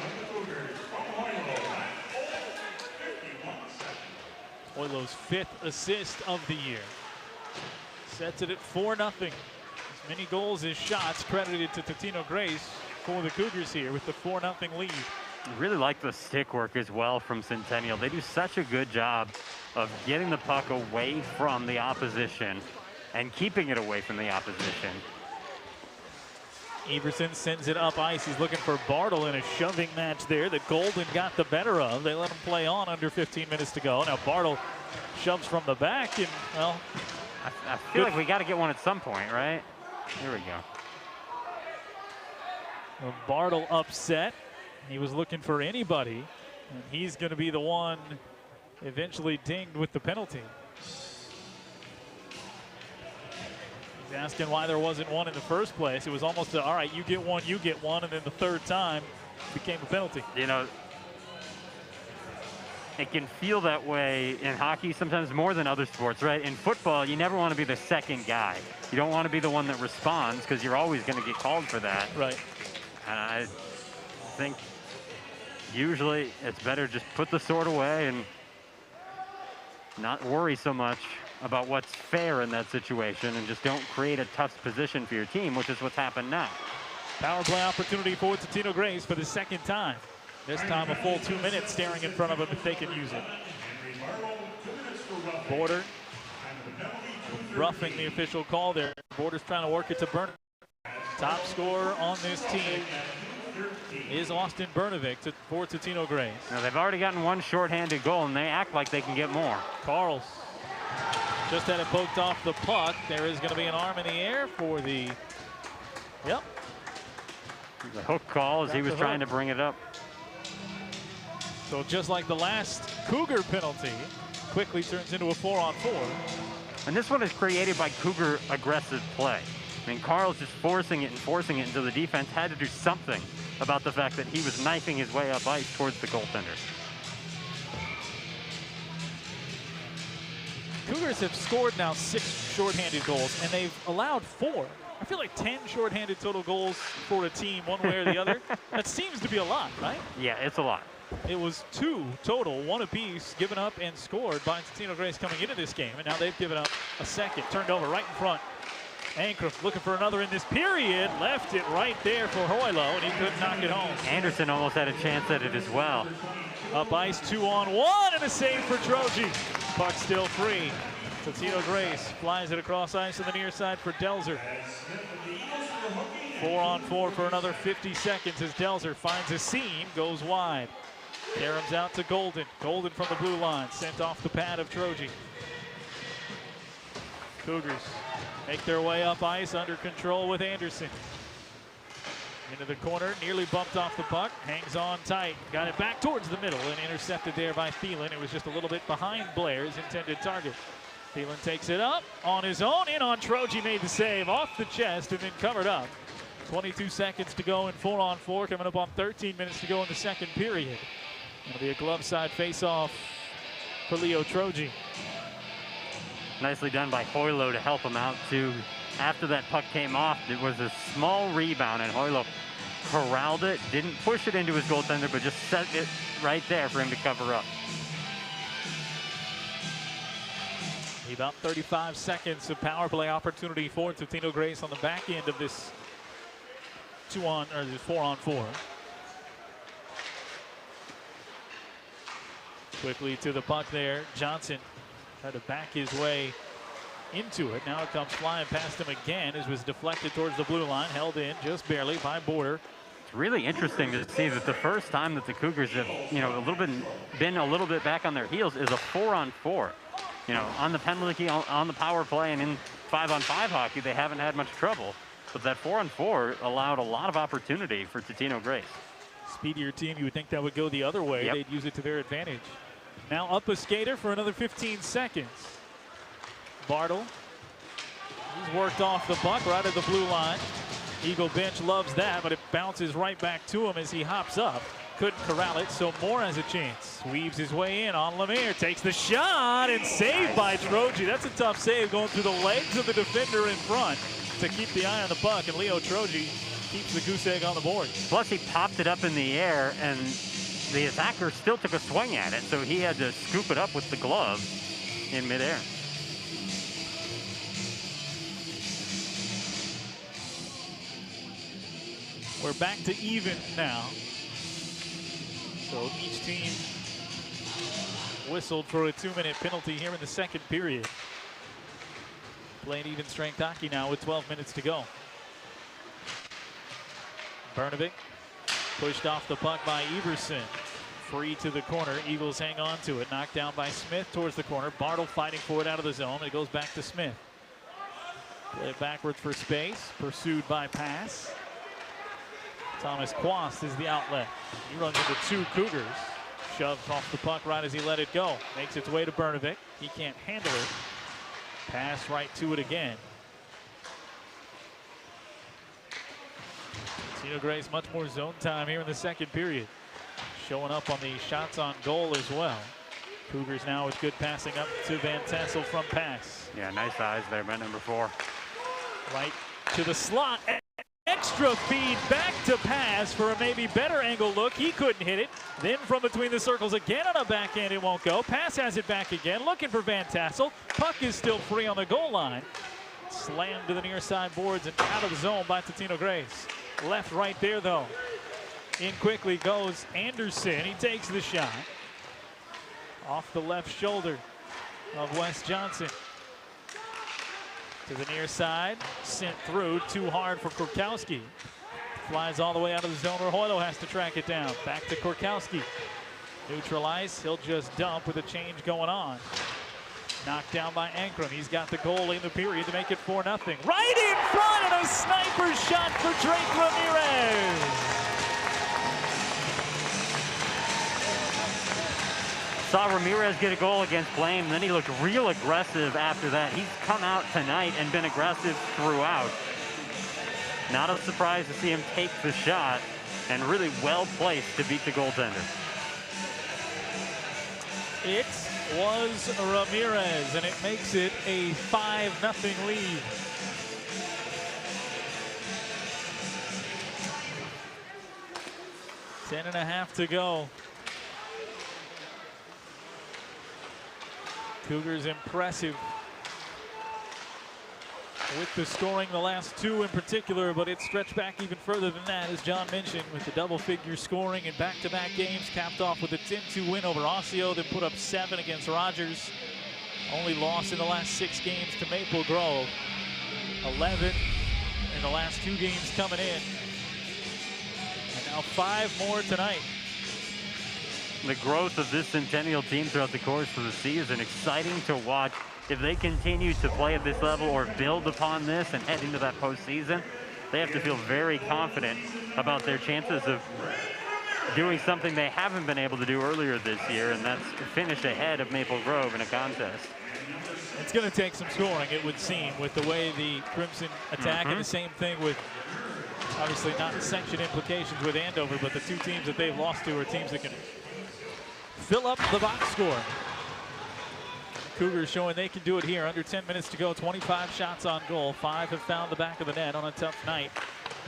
Hoylo's 5th assist of the year. Sets it at 4-0. As many goals as shots credited to Totino-Grace for the Cougars here with the 4-0 lead. I really like the stick work as well from Centennial. They do such a good job of getting the puck away from the opposition and keeping it away from the opposition. Everson sends it up ice. He's looking for Bartle in a shoving match there that Golden got the better of. They let him play on under 15 minutes to go. Now Bartle shoves from the back, and, well, I feel like we got to get one at some point, right? Here we go. Well, Bartle upset. He was looking for anybody, and he's going to be the one eventually dinged with the penalty. He's asking why there wasn't one in the first place. It was almost a, all right, you get one, and then the third time became a penalty. You know, it can feel that way in hockey sometimes more than other sports, right? In football, you never want to be the second guy. You don't want to be the one that responds because you're always going to get called for that. Right. And I think usually it's better just put the sword away and not worry so much about what's fair in that situation, and just don't create a tough position for your team, which is what's happened now. Power play opportunity for Totino-Grace for the second time. This time a full 2 minutes staring in front of them if they can use it. Border roughing the official call there. Border's trying to work it to Burn. Top scorer on this team is Austin Bernovic for Totino-Grace. Now they've already gotten one shorthanded goal, and they act like they can get more. Carls just had it poked off the puck. There is going to be an arm in the air for the, yep. The hook call as he was trying to bring it up. So just like the last Cougar penalty, quickly turns into a 4-on-4. And this one is created by Cougar aggressive play. I mean, Carl's just forcing it until the defense had to do something about the fact that he was knifing his way up ice towards the goaltender. Cougars have scored now 6 shorthanded goals, and they've allowed 4. I feel like 10 shorthanded total goals for a team, one way or the other. That seems to be a lot, right? Yeah, it's a lot. It was 2 total, 1 apiece, given up and scored by Totino-Grace coming into this game, and now they've given up a second. Turned over right in front. Ankrum looking for another in this period. Left it right there for Hoylo, and he couldn't knock it home. Anderson almost had a chance at it as well. Up ice, 2-on-1, and a save for Troji. Puck still free. Totino-Grace flies it across ice on the near side for Delzer. 4-on-4 for another 50 seconds as Delzer finds a seam, goes wide. Karams out to Golden. Golden from the blue line, sent off the pad of Troji. Cougars make their way up ice, under control with Anderson. Into the corner, nearly bumped off the puck, hangs on tight, got it back towards the middle and intercepted there by Thielen. It was just a little bit behind Blair's intended target. Thielen takes it up on his own, in on Troji, made the save off the chest and then covered up. 22 seconds to go in 4-on-4, coming up on 13 minutes to go in the second period. It'll be a glove side face-off for Leo Troji. Nicely done by Hoylo to help him out too. After that puck came off, it was a small rebound, and Hoylo corralled it, didn't push it into his goaltender, but just set it right there for him to cover up. About 35 seconds of power play opportunity for Totino-Grace on the back end of this 4-on-4. Quickly to the puck there, Johnson tried to back his way into it. Now it comes flying past him again, as was deflected towards the blue line, held in just barely by Border. It's really interesting to see that the first time that the Cougars have, been a little bit back on their heels is a 4-on-4. On the penalty, on the power play, and in 5-on-5 hockey, they haven't had much trouble. But that 4-on-4 allowed a lot of opportunity for Totino-Grace. Speedier team, you would think that would go the other way. Yep. They'd use it to their advantage. Now up a skater for another 15 seconds. Bartle, he's worked off the puck right at the blue line. Eagle bench loves that, but it bounces right back to him as he hops up. Couldn't corral it, so Moore has a chance. Weaves his way in on Lemire, takes the shot, and saved by Troji. That's a tough save, going through the legs of the defender in front to keep the eye on the puck, and Leo Troji keeps the goose egg on the board. Plus, he popped it up in the air, and the attacker still took a swing at it, so he had to scoop it up with the glove in midair. We're back to even now. So each team whistled for a 2-minute penalty here in the second period. Playing even strength hockey now with 12 minutes to go. Bernovic pushed off the puck by Everson. Free to the corner. Eagles hang on to it. Knocked down by Smith towards the corner. Bartle fighting for it out of the zone. It goes back to Smith. Play it backwards for space. Pursued by pass. Thomas Quast is the outlet. He runs into two Cougars. Shoves off the puck right as he let it go. Makes its way to Bernovic. He can't handle it. Pass right to it again. Totino-Grace much more zone time here in the second period. Showing up on the shots on goal as well. Cougars now with good passing up to Van Tassel from pass. Yeah, nice eyes there by number 4. Right to the slot. Extra feed back to pass for a maybe better angle look. He couldn't hit it. Then from between the circles again on a backhand, it won't go. Pass has it back again, looking for Van Tassel. Puck is still free on the goal line. Slammed to the near side boards and out of the zone by Totino-Grace. Left right there though. In quickly goes Anderson. He takes the shot. Off the left shoulder of Wes Johnson. To the near side, sent through, too hard for Korkowski. Flies all the way out of the zone where Hoylo has to track it down. Back to Korkowski. Neutral ice, he'll just dump with a change going on. Knocked down by Ankrum. He's got the goal in the period to make it 4-0. Right in front, and a sniper shot for Drake Ramirez. Saw Ramirez get a goal against Blaine, and then he looked real aggressive after that. He's come out tonight and been aggressive throughout. Not a surprise to see him take the shot, and really well placed to beat the goaltender. It was Ramirez, and it makes it a 5-0 lead. Ten and a half to go. Cougars impressive with the scoring, the last two in particular, but it stretched back even further than that, as John mentioned, with the double-figure scoring in back-to-back games, capped off with a 10-2 win over Osseo, then put up 7 against Rogers. Only loss in the last 6 games to Maple Grove. 11 in the last 2 games coming in. And now 5 more tonight. The growth of this Centennial team throughout the course of the season, exciting to watch. If they continue to play at this level or build upon this and head into that postseason, they have to feel very confident about their chances of doing something they haven't been able to do earlier this year, and that's finish ahead of Maple Grove in a contest. It's going to take some scoring, it would seem, with the way the Crimson attack, and the same thing with, obviously not sanction implications with Andover, but the 2 teams that they've lost to are teams that can fill up the box score. Cougars showing they can do it here. Under 10 minutes to go, 25 shots on goal. 5 have found the back of the net on a tough night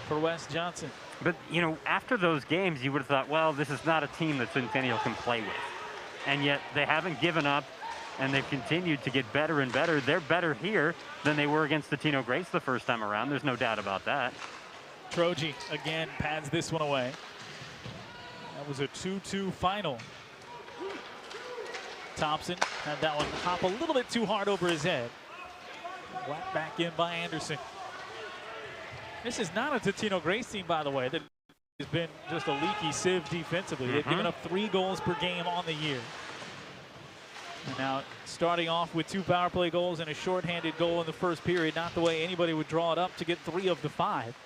for Wes Johnson. But, you know, after those games, you would have thought, well, this is not a team that Centennial can play with. And yet they haven't given up, and they've continued to get better and better. They're better here than they were against Totino-Grace the first time around. There's no doubt about that. Troji again pads this one away. That was a 2-2 final. Thompson had that one hop a little bit too hard over his head. Whacked back in by Anderson. This is not a Totino-Grace team, by the way, that has been just a leaky sieve defensively. They've given up 3 goals per game on the year. And now starting off with 2 power play goals and a shorthanded goal in the first period, not the way anybody would draw it up to get 3 of the 5.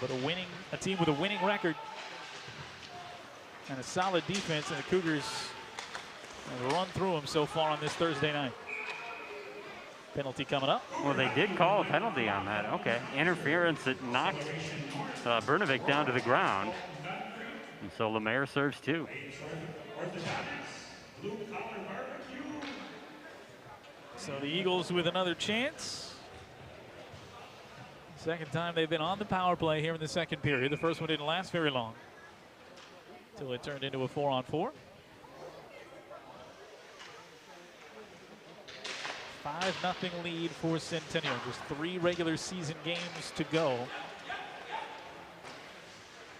But a team with a winning record and a solid defense, and the Cougars have run through them so far on this Thursday night. Penalty coming up. Well, they did call a penalty on that. Okay. Interference that knocked Brnovic down to the ground. And so Lemaire serves 2. So the Eagles with another chance. Second time they've been on the power play here in the second period. The first one didn't last very long until it turned into a 4-on-4. 5-0 lead for Centennial. Just 3 regular season games to go.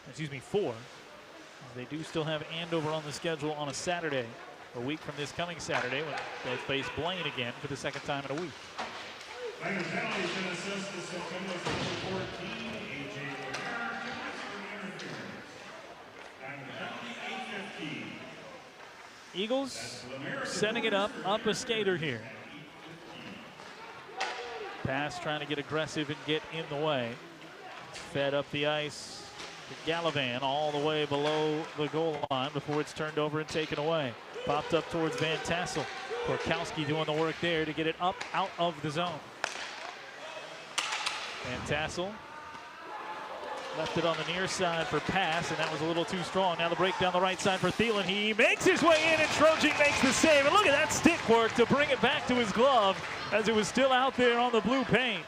Excuse me, 4. They do still have Andover on the schedule on a Saturday, a week from this coming Saturday, when they face Blaine again for the 2nd time in a week. Eagles setting it up a skater here. Pass trying to get aggressive and get in the way. Fed up the ice to Gallivan all the way below the goal line before it's turned over and taken away. Popped up towards Van Tassel. Korkowski doing the work there to get it up out of the zone. Van Tassel left it on the near side for pass, and that was a little too strong. Now the break down the right side for Thielen. He makes his way in, and Troji makes the save. And look at that stick work to bring it back to his glove as it was still out there on the blue paint.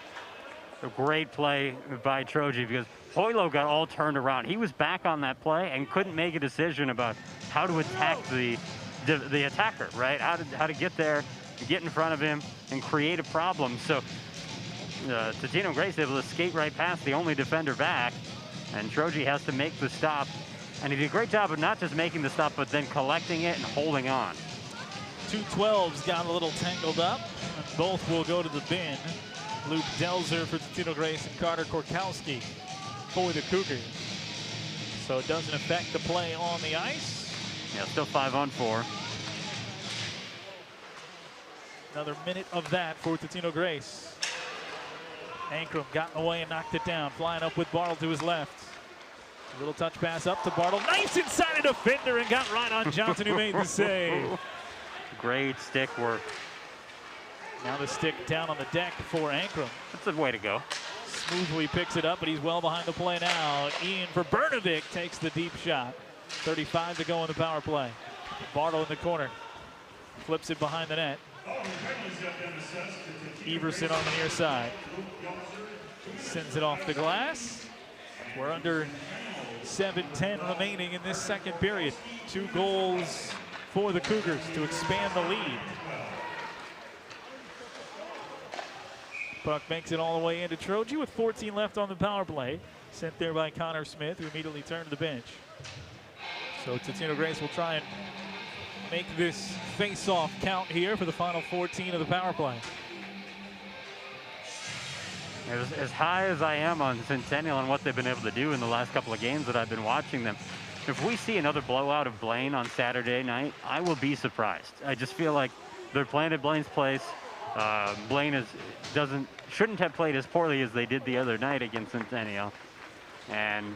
A great play by Troji, because Hoylo got all turned around. He was back on that play and couldn't make a decision about how to attack the attacker, right? How to get there, get in front of him, and create a problem. So Totino-Grace able to skate right past the only defender back, and Troji has to make the stop. And he did a great job of not just making the stop, but then collecting it and holding on. 2 12s got a little tangled up, and both will go to the bin. Luke Delzer for Totino-Grace and Carter Korkowski for the Cougars. So it doesn't affect the play on the ice. Yeah, still 5-on-4. Another minute of that for Totino-Grace. Ankrum got in the way and knocked it down. Flying up with Bartle to his left. A little touch pass up to Bartle. Nice inside a defender and got right on Johnson, who made the save. Great stick work. Now the stick down on the deck for Ankrum. That's the way to go. Smoothly picks it up, but he's well behind the play now. Ian for Brnovic takes the deep shot. 35 to go in the power play. Bartle in the corner. Flips it behind the net. Everson on the near side. Sends it off the glass. We're under 7:10 remaining in this second period. 2 goals for the Cougars to expand the lead. Puck makes it all the way into Troji with 14 left on the power play. Sent there by Connor Smith, who immediately turned to the bench. So Totino-Grace will try and make this face-off count here for the final 14 of the power play. As high as I am on Centennial and what they've been able to do in the last couple of games that I've been watching them, if we see another blowout of Blaine on Saturday night, I will be surprised. I just feel like they're playing at Blaine's place. Blaine shouldn't have played as poorly as they did the other night against Centennial, and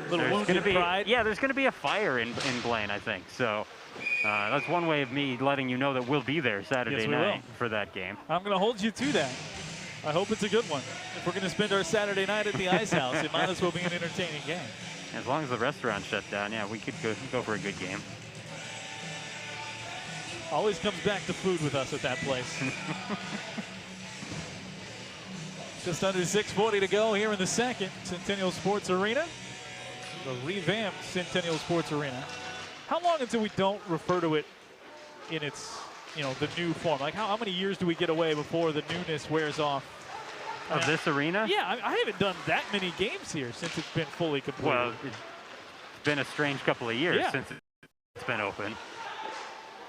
there's going to be pride. Yeah, there's going to be a fire in Blaine, I think. So that's one way of me letting you know that we'll be there Saturday night for that game. I'm going to hold you to that. I hope it's a good one. If we're going to spend our Saturday night at the Ice House, it might as well be an entertaining game. As long as the restaurant's shut down, yeah, we could go for a good game. Always comes back to food with us at that place. Just under 6:40 to go here in the second. Centennial Sports Arena, the revamped Centennial Sports Arena. How long until we don't refer to it in its, the new form? Like how many years do we get away before the newness wears off? Of this arena? Yeah, I haven't done that many games here since it's been fully completed. Well, it's been a strange couple of years since it's been open.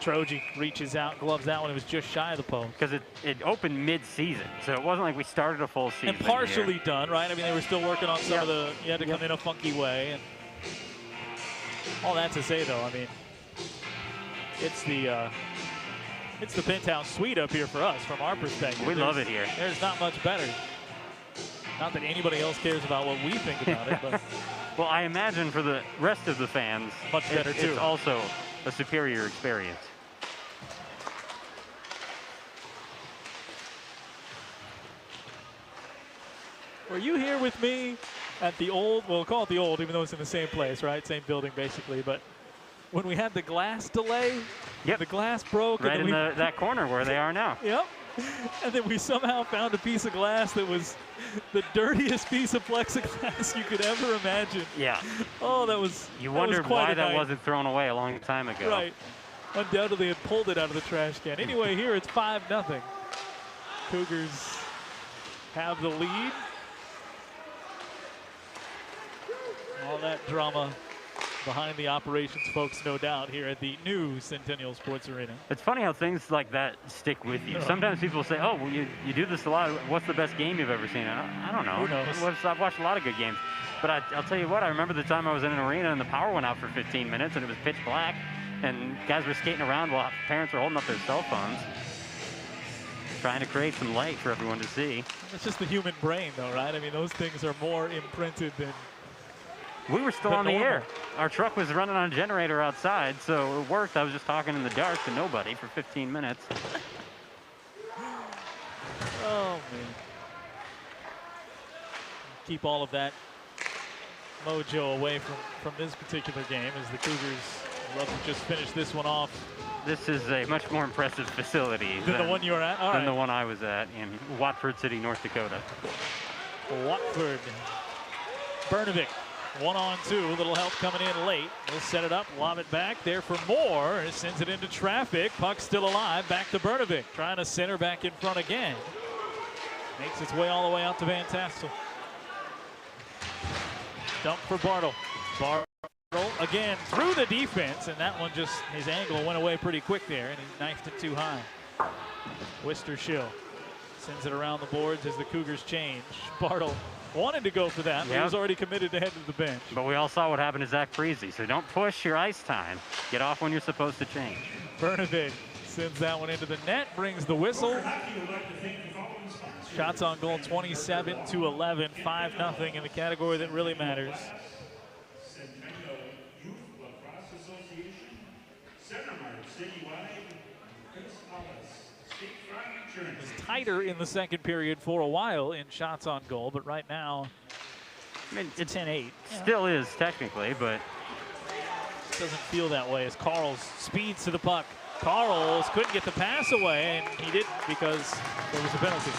Troji reaches out, gloves that one. It was just shy of the post. Because it opened mid-season, so it wasn't like we started a full season. And partially done, right? I mean, they were still working on some of the. You had to come in a funky way, and all that to say, though, I mean, it's the penthouse suite up here for us, from our perspective. We love it here. There's not much better. Not that anybody else cares about what we think about it, but well, I imagine for the rest of the fans, much better too. It's also a superior experience. Were you here with me at the old, we'll call it the old, even though it's in the same place, right? Same building, basically. But when we had the glass delay, the glass broke. Right and in that corner where they are now. Yep. And then we somehow found a piece of glass that was the dirtiest piece of plexiglass you could ever imagine. Yeah. Oh, that was. You wondered why that wasn't thrown away a long time ago. Right. Undoubtedly had pulled it out of the trash can. Anyway, here it's 5-0. Cougars have the lead. All that drama behind the operations folks, no doubt, here at the new Centennial Sports Arena. It's funny how things like that stick with you. Sometimes people say, oh, well, you do this a lot. What's the best game you've ever seen? I don't know. Who knows? I've watched a lot of good games. But I'll tell you what, I remember the time I was in an arena and the power went out for 15 minutes and it was pitch black and guys were skating around while parents were holding up their cell phones, trying to create some light for everyone to see. It's just the human brain, though, right? I mean, those things are more imprinted than. We were still on the air. Our truck was running on a generator outside, so it worked. I was just talking in the dark to nobody for 15 minutes. Oh, man. Keep all of that mojo away from this particular game as the Cougars love to just finish this one off. This is a much more impressive facility than the one you were at? All than right. the one I was at in Watford City, North Dakota. Watford. Bernovic. 1-on-2, a little help coming in late. He'll set it up, lob it back, there for more. Sends it into traffic. Puck still alive, back to Bernovic. Trying to center back in front again. Makes its way all the way out to Van Tassel. Dump for Bartle. Bartle again through the defense, and that one just, his angle went away pretty quick there, and he knifed it too high. Wister Schill sends it around the boards as the Cougars change. Bartle wanted to go for that, but he was already committed to head to the bench. But we all saw what happened to Zach Freese, so don't push your ice time. Get off when you're supposed to change. Bernovic sends that one into the net, brings the whistle. Shots on goal 27-11, 5-0 in the category that really matters. Centennial Youth Lacrosse Association, Centermark Citywide, Chris Hollis, State Farm Insurance. It was tighter in the second period for a while in shots on goal, but right now it's 10-8. Still is technically, but it doesn't feel that way as Carls speeds to the puck. Carls couldn't get the pass away, and he didn't because there was a penalty.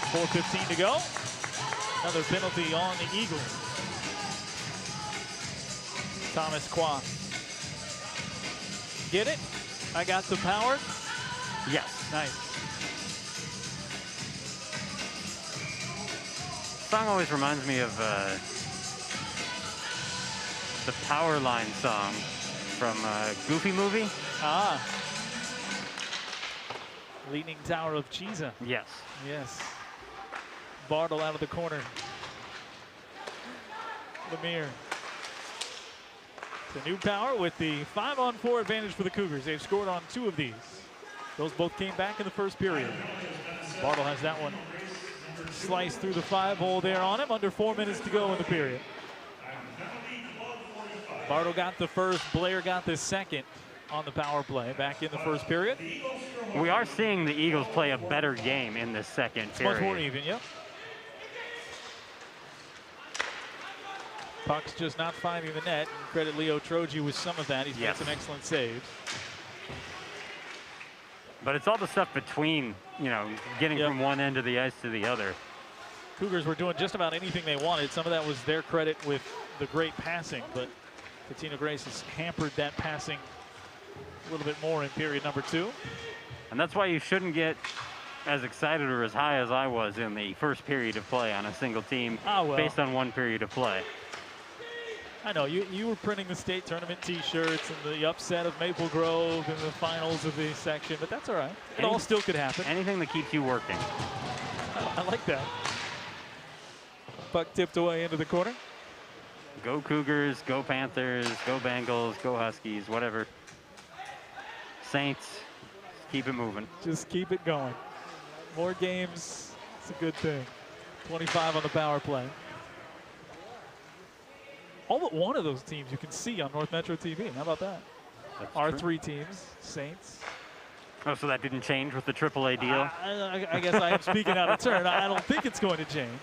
4:15 to go. Another penalty on the Eagles. Thomas Qua. Get it? I got the power. yes. Nice. Song always reminds me of the Power Line song from Goofy movie. Ah. Leaning Tower of Pisa. Yes. Yes. Bartle out of the corner. Lemire. The new power with the 5-on-4 advantage for the Cougars. They've scored on 2 of these. Those both came back in the first period. Bartle has that one sliced through the 5-hole there on him. Under 4 minutes to go in the period. Bartle got the first. Blair got the second on the power play back in the first period. We are seeing the Eagles play a better game in this second period. Much more even, yep. Puck's just not finding the net. And credit Leo Troji with some of that. He's made some excellent saves. But it's all the stuff between, you know, getting from one end of the ice to the other. Cougars were doing just about anything they wanted. Some of that was their credit with the great passing, but Totino-Grace has hampered that passing a little bit more in period number 2. And that's why you shouldn't get as excited or as high as I was in the first period of play on a single team based on 1 period of play. I know, you were printing the state tournament T-shirts and the upset of Maple Grove in the finals of the section, but that's all right. It all still could happen. Anything that keeps you working. I like that. Puck tipped away into the corner. Go Cougars, go Panthers, go Bengals, go Huskies, whatever. Saints, keep it moving. Just keep it going. More games, it's a good thing. 25 on the power play. All but one of those teams you can see on North Metro TV. How about that? Our 3 teams, Saints. Oh, so that didn't change with the AAA deal? I guess I am speaking out of turn. I don't think it's going to change.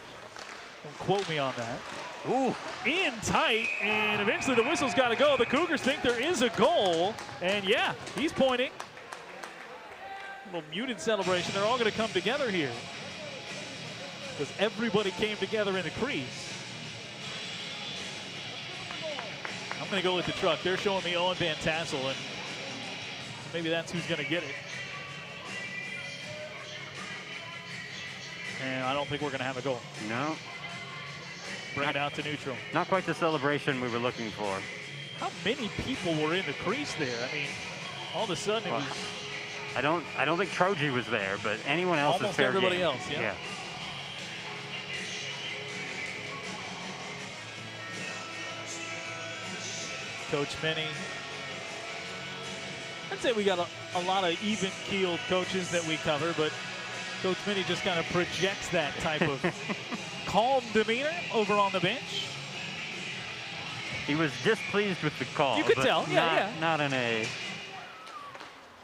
Don't quote me on that. Ooh. In tight, and eventually the whistle's got to go. The Cougars think there is a goal, and yeah, he's pointing. A little muted celebration. They're all going to come together here because everybody came together in the crease. I'm going to go with the truck. They're showing me Owen Van Tassel, and maybe that's who's going to get it. And I don't think we're going to have a goal. No. Bring it out to neutral. Not quite the celebration we were looking for. How many people were in the crease there? I mean, all of a sudden it was... I don't think Troji was there, but anyone else is fair everybody game. else, yeah. Coach Minnie. I'd say we got a lot of even-keeled coaches that we cover, but Coach Minnie just kind of projects that type of calm demeanor over on the bench. He was displeased with the call. You could tell, Not in a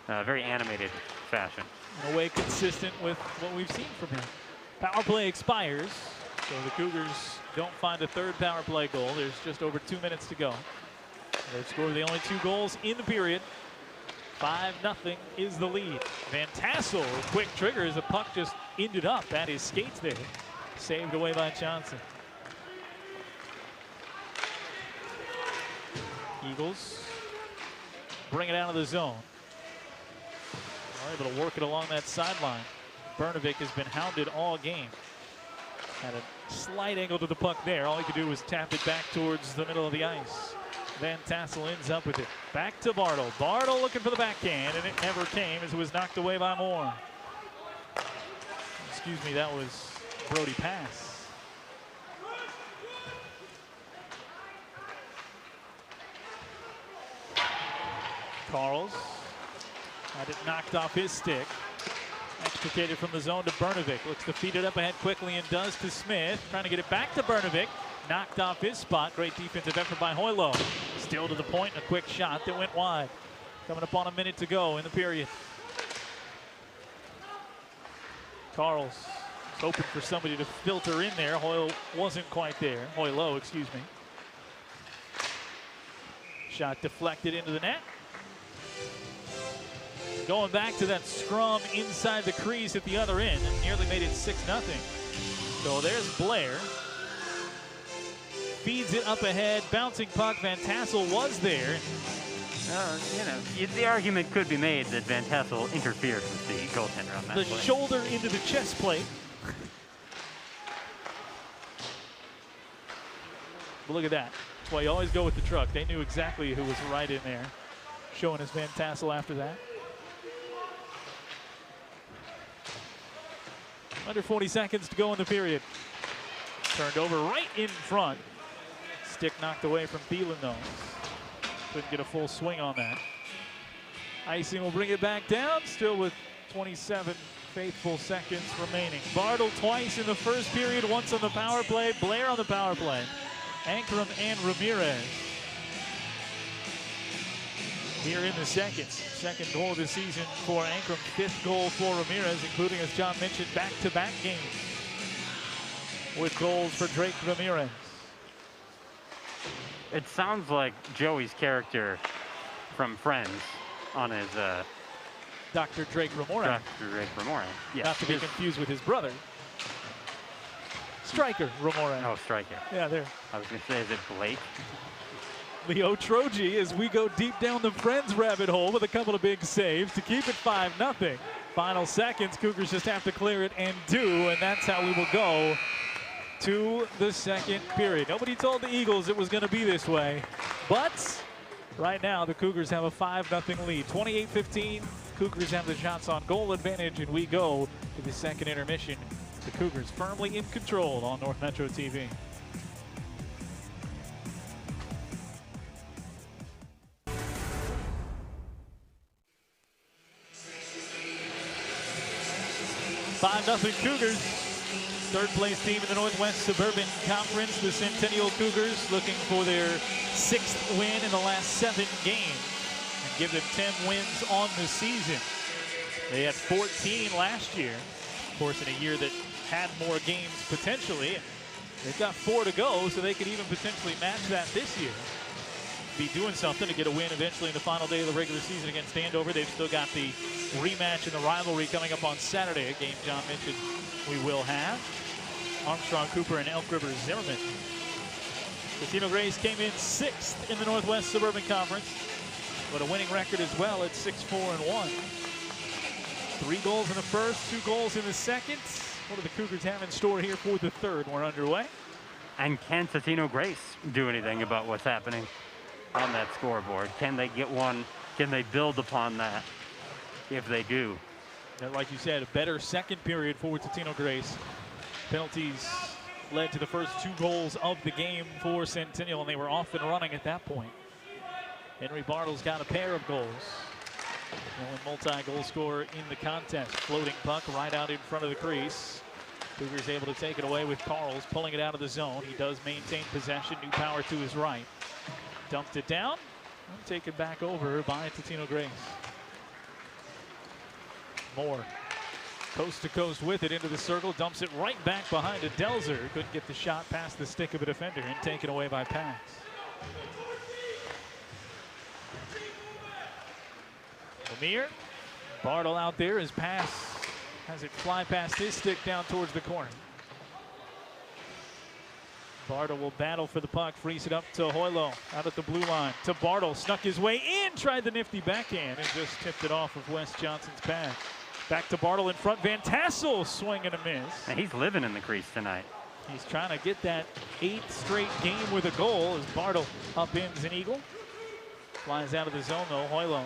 very animated fashion. In a way consistent with what we've seen from him. Power play expires, so the Cougars don't find a third power play goal. There's just over 2 minutes to go. They've scored the only 2 goals in the period. 5-0 is the lead. Van Tassel, quick trigger as the puck just ended up at his skates there. Saved away by Johnson. Eagles bring it out of the zone. Are able to work it along that sideline. Bernovic has been hounded all game. Had a slight angle to the puck there. All he could do was tap it back towards the middle of the ice. Van Tassel ends up with it. Back to Bartle. Bartle looking for the backhand, and it never came as it was knocked away by Moore. Excuse me, that was Brody Pass. Carls had it knocked off his stick. Extricated from the zone to Bernovic. Looks to feed it up ahead quickly and does to Smith. Trying to get it back to Bernovic. Knocked off his spot. Great defensive effort by Hoylo. Still to the point and a quick shot that went wide. Coming up on a minute to go in the period. Carls is hoping for somebody to filter in there. Hoyle wasn't quite there. Hoylo, excuse me. Shot deflected into the net. Going back to that scrum inside the crease at the other end. Nearly made it 6-0. So there's Blair. Feeds it up ahead. Bouncing puck. Van Tassel was there. The argument could be made that Van Tassel interfered with the goaltender on that The play. shoulder into the chest plate. But look at that. That's why you always go with the truck. They knew exactly who was right in there. showing his Van Tassel after that. Under 40 seconds to go in the period. Turned over right in front. Stick knocked away from Thielen, though. Couldn't get a full swing on that. Icing will bring it back down, still with 27 faithful seconds remaining. Bartle twice in the first period, once on the power play. Blair on the power play. Ankrum and Ramirez here in the second. Second goal of the season for Ankrum, fifth goal for Ramirez, including, as John mentioned, back-to-back games with goals for Drake Ramirez. It sounds like Joey's character from Friends on his Dr. Drake Ramirez. Dr. Drake Ramirez. Yes. Not to be confused with his brother, Striker Ramirez. Oh, Striker. Yeah, there. I was going to say, is it Blake? Leo Troji, as we go deep down the Friends rabbit hole with a couple of big saves to keep it 5-0. Final seconds, Cougars just have to clear it and do, and that's how we will go to the second period. Nobody told the Eagles it was going to be this way, but right now the Cougars have a 5-0 lead. 28-15, Cougars have the shots on goal advantage, and we go to the second intermission. The Cougars firmly in control on North Metro TV. Five nothing Cougars. Third place team in the Northwest Suburban Conference, the Centennial Cougars, looking for their 6th win in the last 7 games and give them 10 wins on the season. They had 14 last year, of course, in a year that had more games potentially. They've got 4 to go, so they could even potentially match that this year. Be doing something to get a win eventually in the final day of the regular season against Andover. They've still got the rematch in the rivalry coming up on Saturday, a game John mentioned we will have. Armstrong, Cooper, and Elk River Zimmerman. Totino-Grace came in 6th in the Northwest Suburban Conference, but a winning record as well at 6-4-1. 3 goals in the first, 2 goals in the second. What do the Cougars have in store here for the third? We're underway. And can Totino-Grace do anything about what's happening on that scoreboard? Can they get one? Can they build upon that if they do? And like you said, a better second period for Totino-Grace. Penalties led to the first 2 goals of the game for Centennial, and they were off and running at that point. Henry Bartle's got a pair of goals. The only multi-goal scorer in the contest. Floating puck right out in front of the crease. Cougars able to take it away with Carls pulling it out of the zone. He does maintain possession. New power to his right. Dumped it down and taken back over by Totino-Grace. Moore coast to coast with it into the circle, dumps it right back behind to Delzer. Couldn't get the shot past the stick of a defender and taken away by pass. Lemire, Bartle out there, his pass has it fly past his stick down towards the corner. Bartle will battle for the puck, frees it up to Hoylo, out at the blue line, to Bartle, snuck his way in, tried the nifty backhand, and just tipped it off of Wes Johnson's pass. Back to Bartle in front, Van Tassel, swing and a miss. And he's living in the crease tonight. He's trying to get that 8th straight game with a goal as Bartle upends an eagle. Flies out of the zone though, Hoylo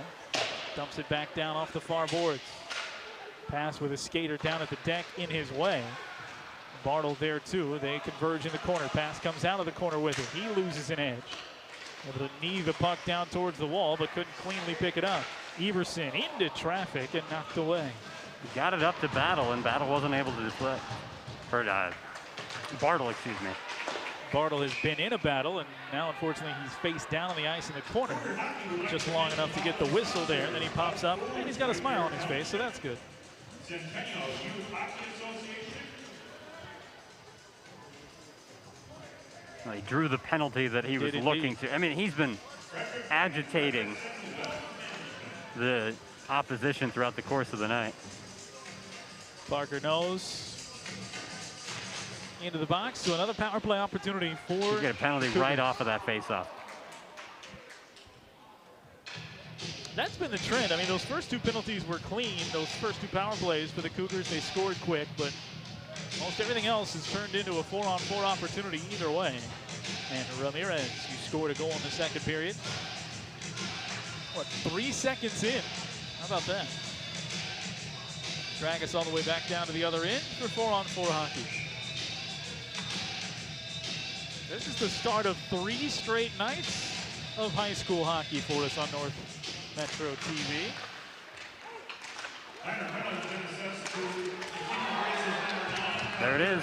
dumps it back down off the far boards. Pass with a skater down at the deck in his way. Bartle there too. They converge in the corner. Pass comes out of the corner with it. He loses an edge. Able to knee the puck down towards the wall, but couldn't cleanly pick it up. Everson into traffic and knocked away. He got it up to Battle, and Battle wasn't able to deflect. Or Bartle, excuse me. Bartle has been in a battle, and now unfortunately he's face down on the ice in the corner. Just long enough to get the whistle there, and then he pops up, and he's got a smile on his face, so that's good. Centennial Youth Hockey Association. Well, he drew the penalty that he was looking to. I mean, he's been agitating the opposition throughout the course of the night. Parker knows. Into the box to another power play opportunity for You get a penalty Cougars. right off of that face-off. That's been the trend. I mean, those first 2 penalties were clean. Those first 2 power plays for the Cougars, they scored quick, but most everything else has turned into a 4-on-4 opportunity either way. And Ramirez, who scored a goal in the second period. what, 3 seconds in? How about that? Drag us all the way back down to the other end for 4-on-4 hockey. This is the start of 3 straight nights of high school hockey for us on North Metro TV. There it is.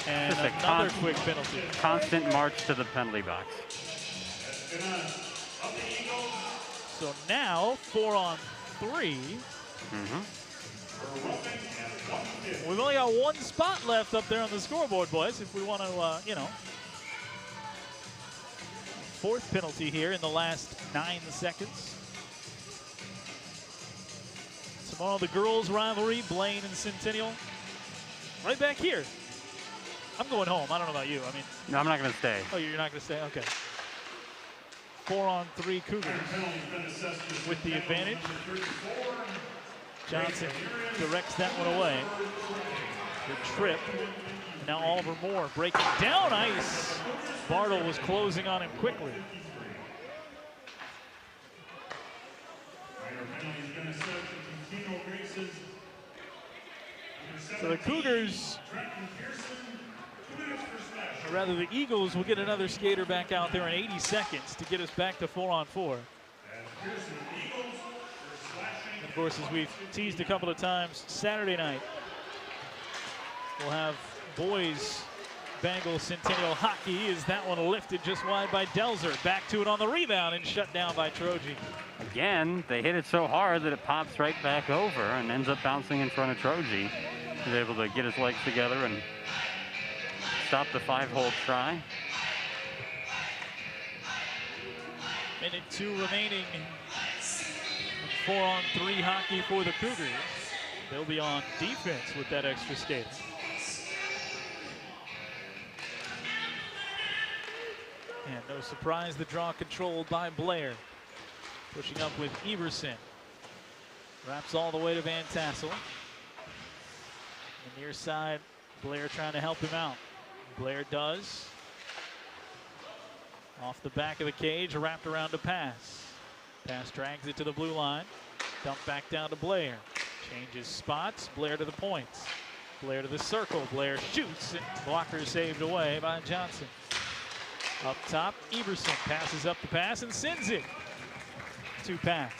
And Just another quick penalty. Constant march to the penalty box. So now 4-on-3. We've only got 1 spot left up there on the scoreboard, boys, if we want to, you know. 4th penalty here in the last 9 seconds. Tomorrow, the girls' rivalry, Blaine and Centennial. Right back here. I'm going home. I don't know about you. I mean, No, I'm not going to stay. oh, you're not going to stay? Okay. 4-on-3 Cougars with the advantage. Johnson directs that one away. The trip. Now Oliver Moore breaking down ice. Bartle was closing on him quickly. So the Cougars, or rather the Eagles, will get another skater back out there in 80 seconds to get us back to 4-on-4. And of course, as we've teased a couple of times, Saturday night, we'll have boys Bengals Centennial hockey. Is that one lifted just wide by Delzer. Back to it on the rebound and shut down by Troji. Again, they hit it so hard that it pops right back over and ends up bouncing in front of Troji. He's able to get his legs together and stop the 5-hole try. Minute 2 remaining. 4-on-3 hockey for the Cougars. They'll be on defense with that extra skater. And no surprise, the draw controlled by Blair. Pushing up with Everson. Wraps all the way to Van Tassel. The near side, Blair trying to help him out. Blair does. Off the back of the cage, wrapped around to pass. Pass drags it to the blue line. Dump back down to Blair. Changes spots, Blair to the points. Blair to the circle, Blair shoots, and blocker saved away by Johnson. Up top, Everson passes up the pass and sends it to pass.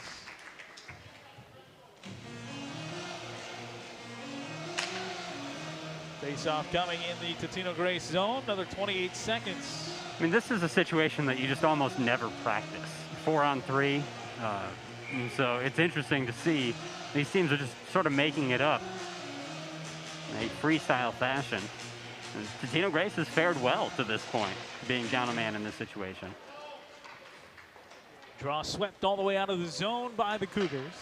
Face-off coming in the Totino-Grace zone, another 28 seconds. I mean, this is a situation that you just almost never practice. 4-on-3, and so it's interesting to see these teams are just sort of making it up in a freestyle fashion. And Totino-Grace has fared well to this point, being down a man in this situation. Draw swept all the way out of the zone by the Cougars.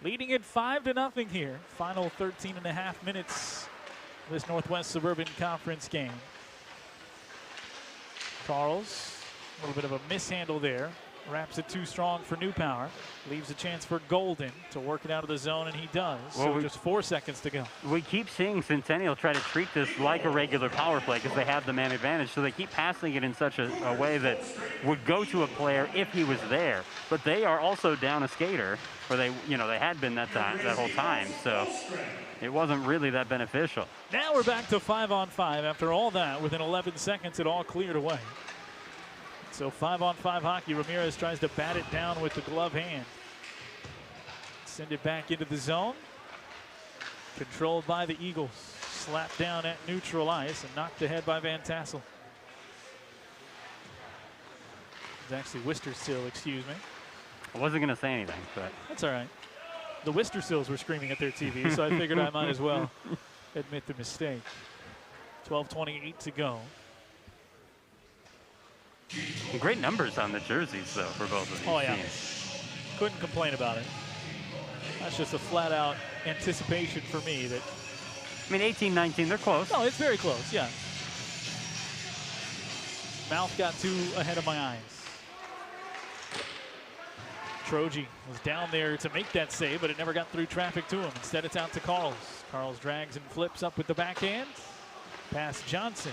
Leading it 5-0 here. Final 13.5 minutes of this Northwest Suburban Conference game. Carls, a little bit of a mishandle there. Wraps it too strong for New Power. Leaves a chance for Golden to work it out of the zone, and he does. Well, so just 4 seconds to go. We keep seeing Centennial try to treat this like a regular power play because they have the man advantage. So they keep passing it in such a way that would go to a player if he was there. But they are also down a skater, or they had been that whole time. So it wasn't really that beneficial. Now we're back to 5-on-5. After all that, within 11 seconds, it all cleared away. So 5-on-5 hockey. Ramirez tries to bat it down with the glove hand. Send it back into the zone. Controlled by the Eagles. Slapped down at neutral ice and knocked ahead by Van Tassel. It's actually Wistersill, excuse me. I wasn't going to say anything, but that's all right. The Wistersills were screaming at their TV, so I figured I might as well admit the mistake. 12:28 to go. Great numbers on the jerseys, though, for both of these teams. Couldn't complain about it. That's just a flat-out anticipation for me that. I mean, 18-19, they're close. No, it's very close, yeah. Mouth got too ahead of my eyes. Troji was down there to make that save, but it never got through traffic to him. Instead, it's out to Carls. Carls drags and flips up with the backhand. Pass Johnson.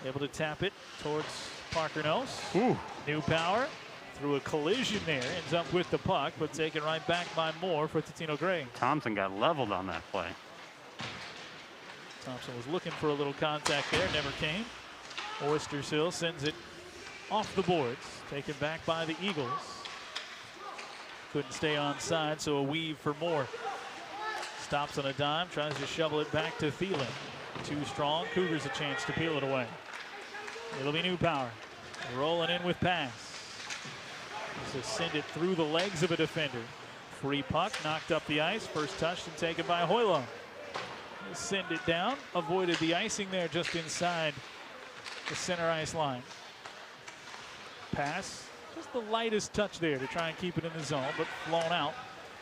Able to tap it towards Parker Nose. Ooh. New power through a collision there, ends up with the puck, but taken right back by Moore for Totino-Grace. Thompson got leveled on that play. Thompson was looking for a little contact there, never came. Oystersill sends it off the boards, taken back by the Eagles. Couldn't stay on side, so a weave for Moore. Stops on a dime, tries to shovel it back to Thielen. Too strong, Cougars a chance to peel it away. It'll be New power. Rolling in with pass. To send it through the legs of a defender. Free puck, knocked up the ice. First touched and taken by Hoylo. Send it down, avoided the icing there just inside the center ice line. Pass, just the lightest touch there to try and keep it in the zone, but flown out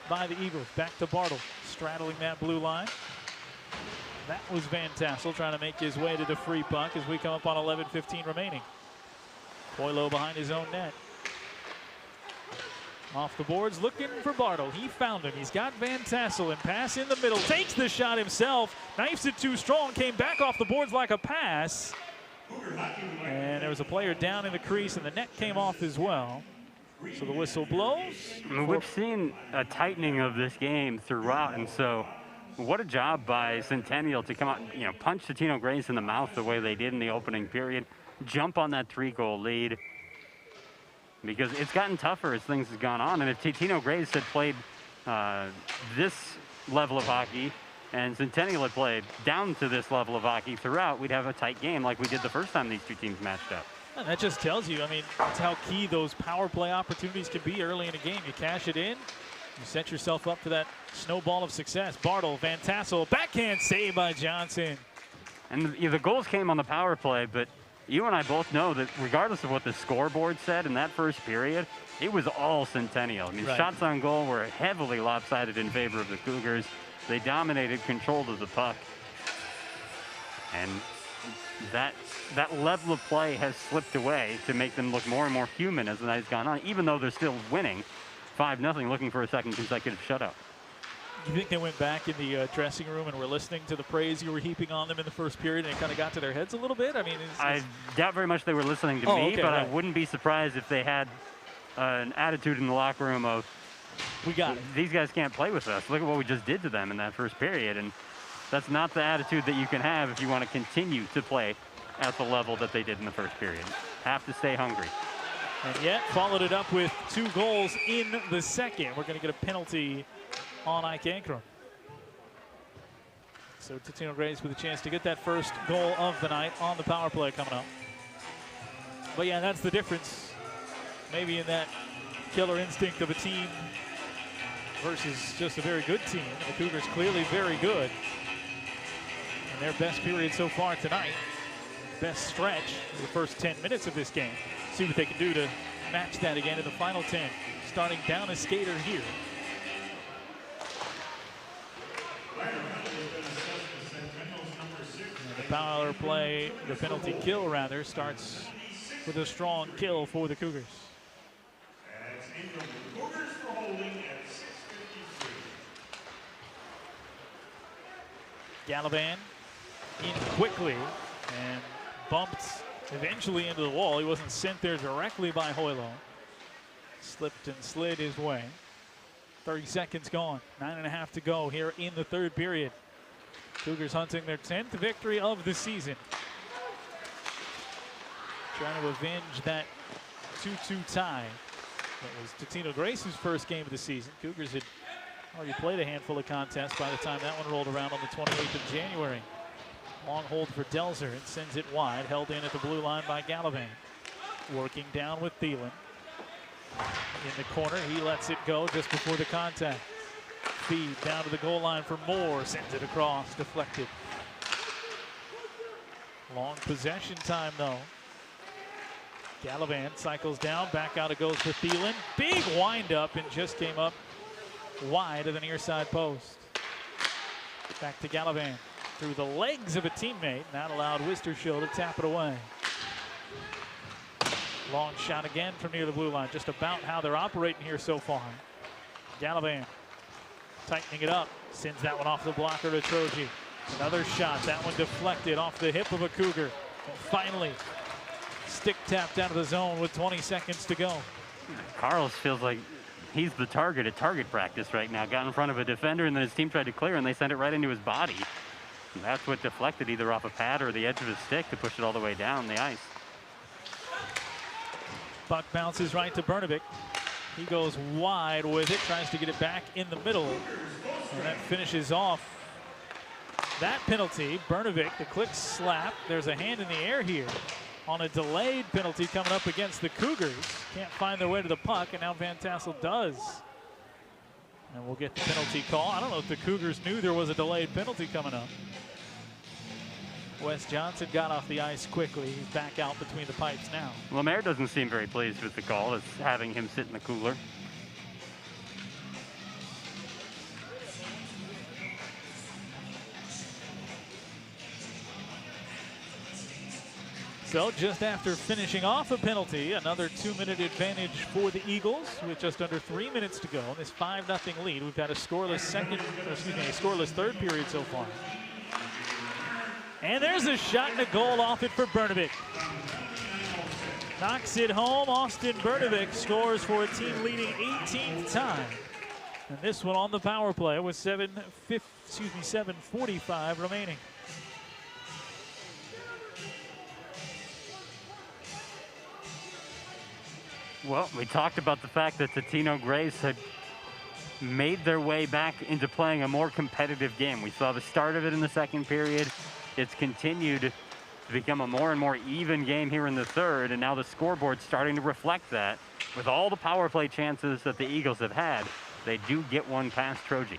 by the Eagles. Back to Bartle, straddling that blue line. That was Van Tassel trying to make his way to the free puck as we come up on 11:15 remaining. Hoylo behind his own net. Off the boards, looking for Bartle. He found him. He's got Van Tassel, and pass in the middle. Takes the shot himself. Knifes it too strong. Came back off the boards like a pass. And there was a player down in the crease, and the net came off as well. So the whistle blows. We've seen a tightening of this game throughout, and so what a job by Centennial to come out, punch Totino-Grace in the mouth the way they did in the opening period. Jump on that 3-goal lead. Because it's gotten tougher as things have gone on. And if Totino-Grace had played this level of hockey and Centennial had played down to this level of hockey throughout, we'd have a tight game like we did the first time these two teams matched up. And that just tells you, that's how key those power play opportunities can be early in a game. You cash it in, you set yourself up for that snowball of success. Bartle, Van Tassel, backhand save by Johnson. And the goals came on the power play, but you and I both know that regardless of what the scoreboard said in that first period, it was all Centennial. Right. Shots on goal were heavily lopsided in favor of the Cougars. They dominated control of the puck. And that level of play has slipped away to make them look more and more human as the night's gone on, even though they're still winning 5-0, looking for a second consecutive shutout. You think they went back in the dressing room and were listening to the praise you were heaping on them in the first period, and it kind of got to their heads a little bit? I doubt very much they were listening to me, okay, but right. I wouldn't be surprised if they had an attitude in the locker room of, we got it. These guys can't play with us. Look at what we just did to them in that first period. And that's not the attitude that you can have if you want to continue to play at the level that they did in the first period. Have to stay hungry. And yet followed it up with 2 goals in the second. We're going to get a penalty on Ike Ankrum. So Totino-Grace with a chance to get that first goal of the night on the power play coming up. But yeah, that's the difference. Maybe in that killer instinct of a team versus just a very good team. The Cougars clearly very good. And their best period so far tonight. Best stretch in the first 10 minutes of this game. See what they can do to match that again in the final 10. Starting down a skater here. And the power play, the penalty kill rather, starts with a strong kill for the Cougars. Gallivan in quickly and bumped eventually into the wall. He wasn't sent there directly by Hoylo. Slipped and slid his way. 30 seconds gone. 9.5 to go here in the third period. Cougars hunting their 10th victory of the season. Trying to avenge that 2-2 tie. That was Totino-Grace's first game of the season. Cougars had already played a handful of contests by the time that one rolled around on the 28th of January. Long hold for Delzer and sends it wide. Held in at the blue line by Gallivan. Working down with Thielen. In the corner, he lets it go just before the contact. Feed down to the goal line for Moore. Sends it across, deflected. Long possession time though. Gallivan cycles down, back out it goes for Thielen. Big windup and just came up wide of the near side post. Back to Gallivan through the legs of a teammate. That allowed Wistershill to tap it away. Long shot again from near the blue line. Just about how they're operating here so far. Gallivan tightening it up. Sends that one off the blocker to Troji. Another shot. That one deflected off the hip of a Cougar. And finally, Stick tapped out of the zone with 20 seconds to go. Carlos feels like he's the target at target practice right now. Got in front of a defender, and then his team tried to clear, and they sent it right into his body. And that's what deflected either off a pad or the edge of his stick to push it all the way down the ice. Puck bounces right to Brnovik. He goes wide with it, tries to get it back in the middle, and that finishes off that penalty. Brnovik, the quick slap. There's a hand in the air here on a delayed penalty coming up against the Cougars. Can't find their way to the puck, and now Van Tassel does. And we'll get the penalty call. I don't know if the Cougars knew there was a delayed penalty coming up. Wes Johnson got off the ice quickly. He's back out between the pipes now. Lemaire doesn't seem very pleased with the call. It's having him sit in the cooler. So just after finishing off a penalty, another 2-minute advantage for the Eagles with just under 3 minutes to go in this 5-0 lead. We've got a scoreless a scoreless third period so far. And there's a shot and a goal off it for Brnovik. Knocks it home. Austin Brnovik scores for a team-leading 18th time. And this one on the power play with 7:45 remaining. Well, we talked about the fact that Totino-Grace had made their way back into playing a more competitive game. We saw the start of it in the second period. It's continued to become a more and more even game here in the third, and now the scoreboard's starting to reflect that. With all the power play chances that the Eagles have had, they do get one past Troji.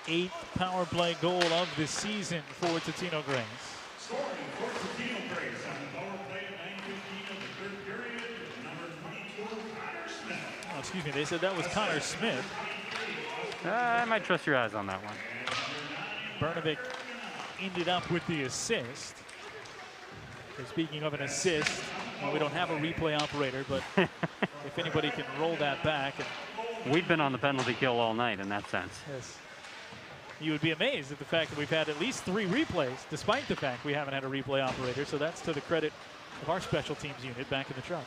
The 8th power play goal of the season for Totino-Grace. Scoring for Totino-Grace on the power play at 9:15 of the third period, number 22, Connor Smith. Oh, excuse me, they said that was Connor Smith. I might trust your eyes on that one. Brnovik ended up with the assist. And speaking of an assist, well, we don't have a replay operator, but if anybody can roll that back. And we've been on the penalty kill all night in that sense. yes. You would be amazed at the fact that we've had at least 3 replays, despite the fact we haven't had a replay operator. So that's to the credit of our special teams unit back in the truck.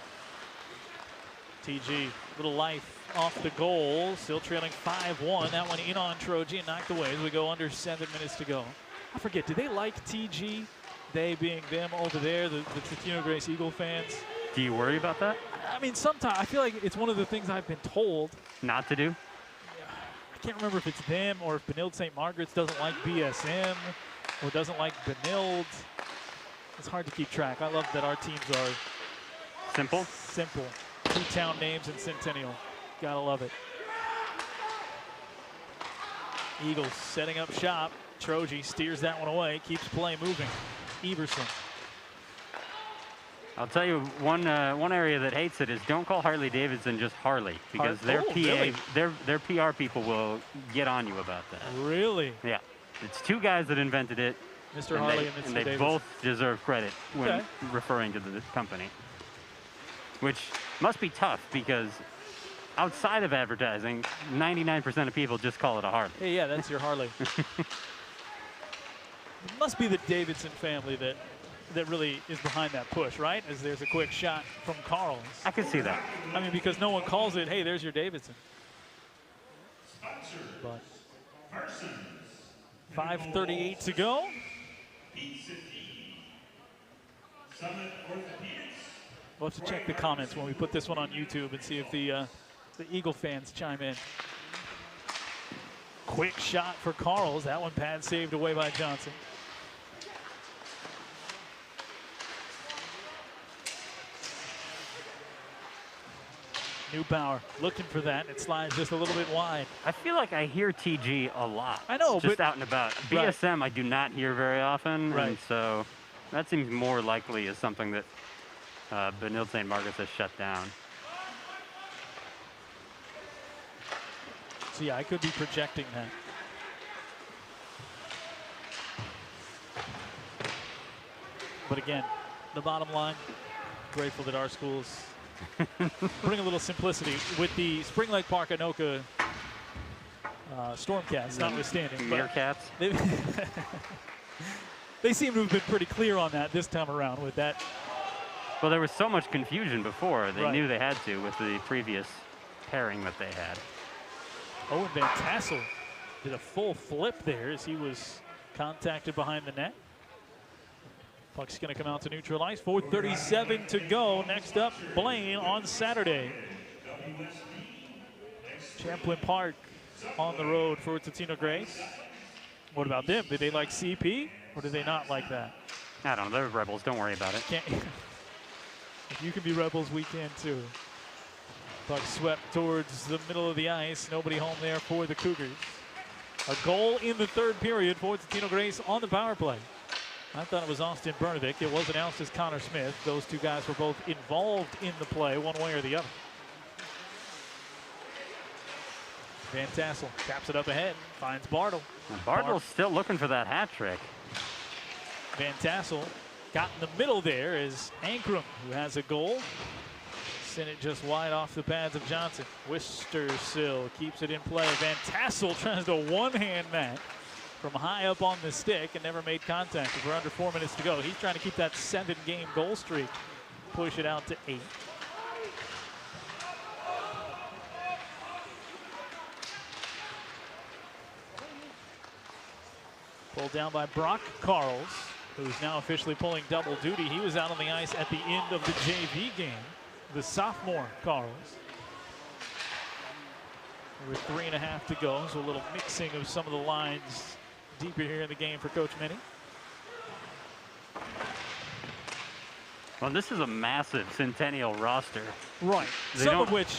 TG, little life off the goal, still trailing 5-1. That one in on Troji and knocked away as we go under 7 minutes to go. I forget, do they like TG? They being them over there, the Totino-Grace Eagle fans. Do you worry about that? I mean, sometimes I feel like it's one of the things I've been told. Not to do? I can't remember if it's them or if Benilde St. Margaret's doesn't like BSM or doesn't like Benilde. It's hard to keep track. I love that our teams are simple. Simple. 2 town names in Centennial. Gotta love it. Eagles setting up shop. Troji steers that one away, keeps play moving. Everson. I'll tell you one area that hates it is don't call Harley Davidson just Harley, because their PA, really? their PR people will get on you about that. Really? Yeah, it's 2 guys that invented it. Mr. Harley and Mr. And they Davidson. both deserve credit when Okay. referring to the company, which must be tough because outside of advertising, 99% of people just call it a Harley. Hey, yeah, that's your Harley. It must be the Davidson family that really is behind that push, right? As there's a quick shot from Carls. I can see that. I mean, because no one calls it, hey, there's your Davidson. But 5:38 to go. We'll have to check the comments when we put this one on YouTube and see if the Eagle fans chime in. Quick shot for Carls. That one pad saved away by Johnson. Neubauer looking for that. It slides just a little bit wide. I feel like I hear TG a lot. I know, just but out and about. BSM I do not hear very often, Right. and so that seems more likely as something that Benilde St. Margaret's has shut down. So yeah, I could be projecting that. But again, the bottom line, grateful that our schools bring a little simplicity with the Spring Lake Park Anoka Stormcats notwithstanding. Meerkats. They seem to have been pretty clear on that this time around with that. Well, there was so much confusion before. They Right. knew they had to with the previous pairing that they had. Owen Van Tassel did a full flip there as he was contacted behind the net. Puck's going to come out to neutral ice. 4:37 to go. Next up, Blaine on Saturday. Champlain Park on the road for Totino-Grace. What about them? Did they like CP or did they not like that? I don't know. They're Rebels. Don't worry about it. Can't. If you can be Rebels, we can too. Puck swept towards the middle of the ice. Nobody home there for the Cougars. A goal in the third period for Totino-Grace on the power play. I thought it was Austin Bernovic. It was announced as Connor Smith. Those two guys were both involved in the play one way or the other. Van Tassel taps it up ahead, finds Bartle. And Bartle's still looking for that hat trick. Van Tassel got in the middle there is Ankrum, who has a goal. Sent it just wide off the pads of Johnson. Wistersill keeps it in play. Van Tassel tries to one-hand that from high up on the stick and never made contact. We're under 4 minutes to go. He's trying to keep that 7-game goal streak, push it out to 8. Pulled down by Brock Carls, who's now officially pulling double duty. He was out on the ice at the end of the JV game, the sophomore Carls. With 3.5 to go, so a little mixing of some of the lines deeper here in the game for Coach Minnie. Well, this is a massive Centennial roster. Right, They some of don't- which,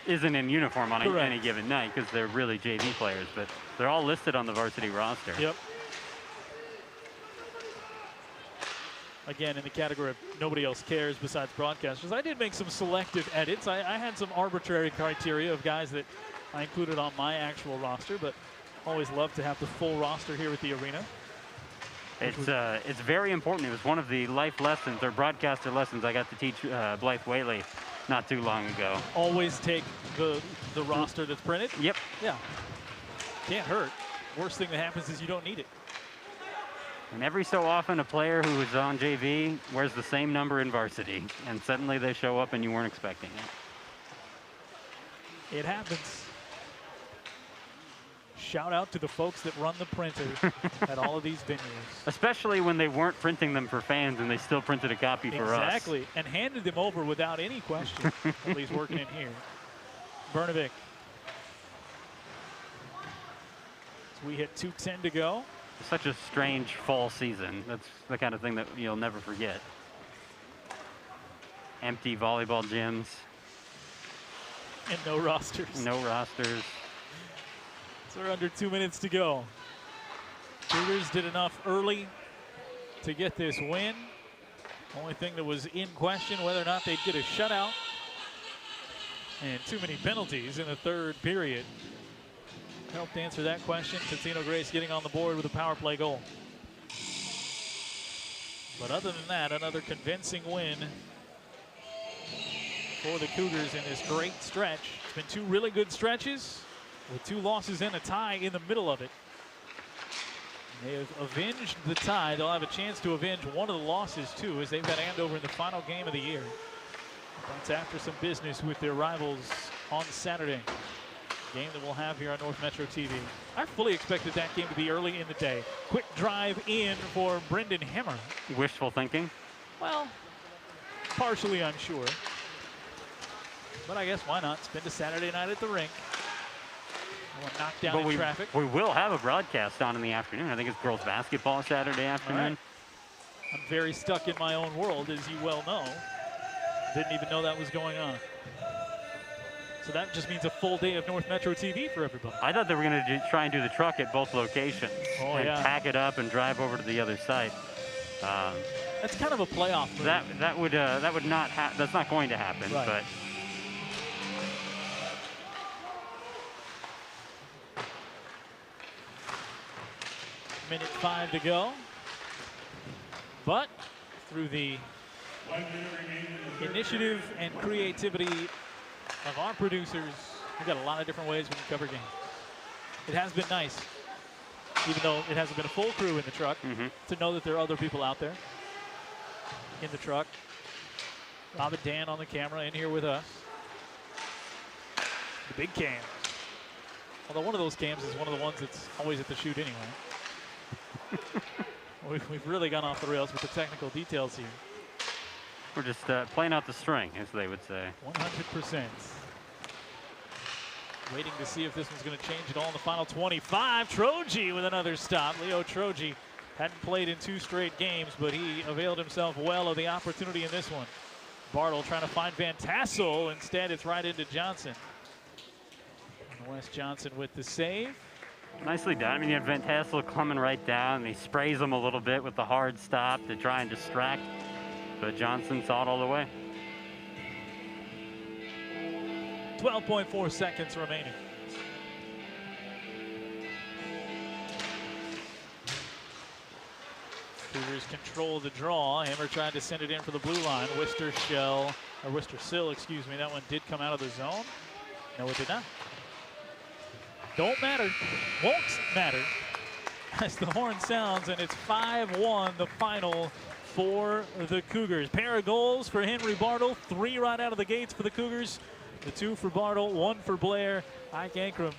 Isn't in uniform on Correct. any given night because they're really JV players, but they're all listed on the varsity roster. yep. Again, in the category of nobody else cares besides broadcasters. I did make some selective edits. I had some arbitrary criteria of guys that I included on my actual roster, but always love to have the full roster here at the arena. It's very important. It was one of the life lessons or broadcaster lessons I got to teach Blythe Whaley not too long ago. Always take the roster that's printed. Yep. Yeah. Can't hurt. Worst thing that happens is you don't need it. And every so often, a player who is on JV wears the same number in varsity, and suddenly they show up and you weren't expecting it. It happens. Shout out to the folks that run the printer at all of these venues. Especially when they weren't printing them for fans and they still printed a copy for us. Exactly, and handed them over without any question. At least working in here. Bernovic. So we hit 2:10 to go. Such a strange fall season. That's the kind of thing that you'll never forget. Empty volleyball gyms, And no rosters. no rosters. So we're under 2 minutes to go. Cougars did enough early to get this win. Only thing that was in question, whether or not they'd get a shutout. And too many penalties in the third period helped answer that question. Totino-Grace getting on the board with a power play goal. But other than that, another convincing win for the Cougars in this great stretch. It's been 2 really good stretches with 2 losses and a tie in the middle of it. They have avenged the tie. They'll have a chance to avenge one of the losses too, as they've got Andover in the final game of the year. That's after some business with their rivals on Saturday. Game that we'll have here on North Metro TV. I fully expected that game to be early in the day. Quick drive in for Brendan Hemmer. Wishful thinking. Well, partially unsure. But I guess why not? Spend a Saturday night at the rink. Knocked down in traffic. We will have a broadcast on in the afternoon. I think it's girls basketball Saturday afternoon. Right. I'm very stuck in my own world, as you well know. Didn't even know that was going on. So that just means a full day of North Metro TV for everybody. I thought they were going to try and do the truck at both locations and yeah. pack it up and drive over to the other site. That's kind of a playoff move. That would not that's not going to happen. Right. But Minute 5 to go. But through the initiative and creativity of our producers, we've got a lot of different ways we can cover games. It has been nice even though it hasn't been a full crew in the truck, to know that there are other people out there in the truck. Rob and Dan on the camera in here with us. The big cams. Although one of those cams is one of the ones that's always at the shoot anyway. We've really gone off the rails with the technical details here. We're just playing out the string, as they would say. 100%. Waiting to see if this one's going to change at all in the final 25. Troji with another stop. Leo Troji hadn't played in 2 straight games, but he availed himself well of the opportunity in this one. Bartle trying to find Van Tassel. Instead, it's right into Johnson. And Wes Johnson with the save. Nicely done. I mean, you had Van Tassel coming right down. And he sprays him a little bit with the hard stop to try and distract. But Johnson saw it all the way. 12.4 seconds remaining. Cougars control the draw. Hammer tried to send it in for the blue line. Worcester Sill, excuse me. That one did come out of the zone. No, it did not. Don't matter. Won't matter. As the horn sounds, and it's 5-1, the final for the Cougars. Pair of goals for Henry Bartle. 3 right out of the gates for the Cougars. The 2 for Bartle, 1 for Blair. Ike Ankrum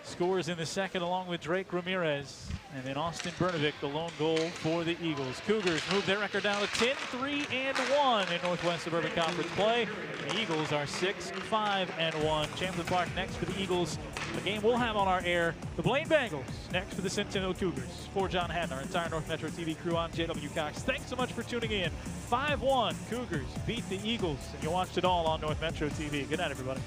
scores in the second along with Drake Ramirez. And then Austin Bernovic, the lone goal for the Eagles. Cougars move their record down to 10-3-1 in Northwest Suburban Conference play. The Eagles are 6-5-1. Champlain Park next for the Eagles. The game we'll have on our air. The Blaine Bengals next for the Centennial Cougars. For John Haddon, our entire North Metro TV crew, I'm J.W. Cox. Thanks so much for tuning in. 5-1, Cougars beat the Eagles. And you watched it all on North Metro TV. Good night, everybody.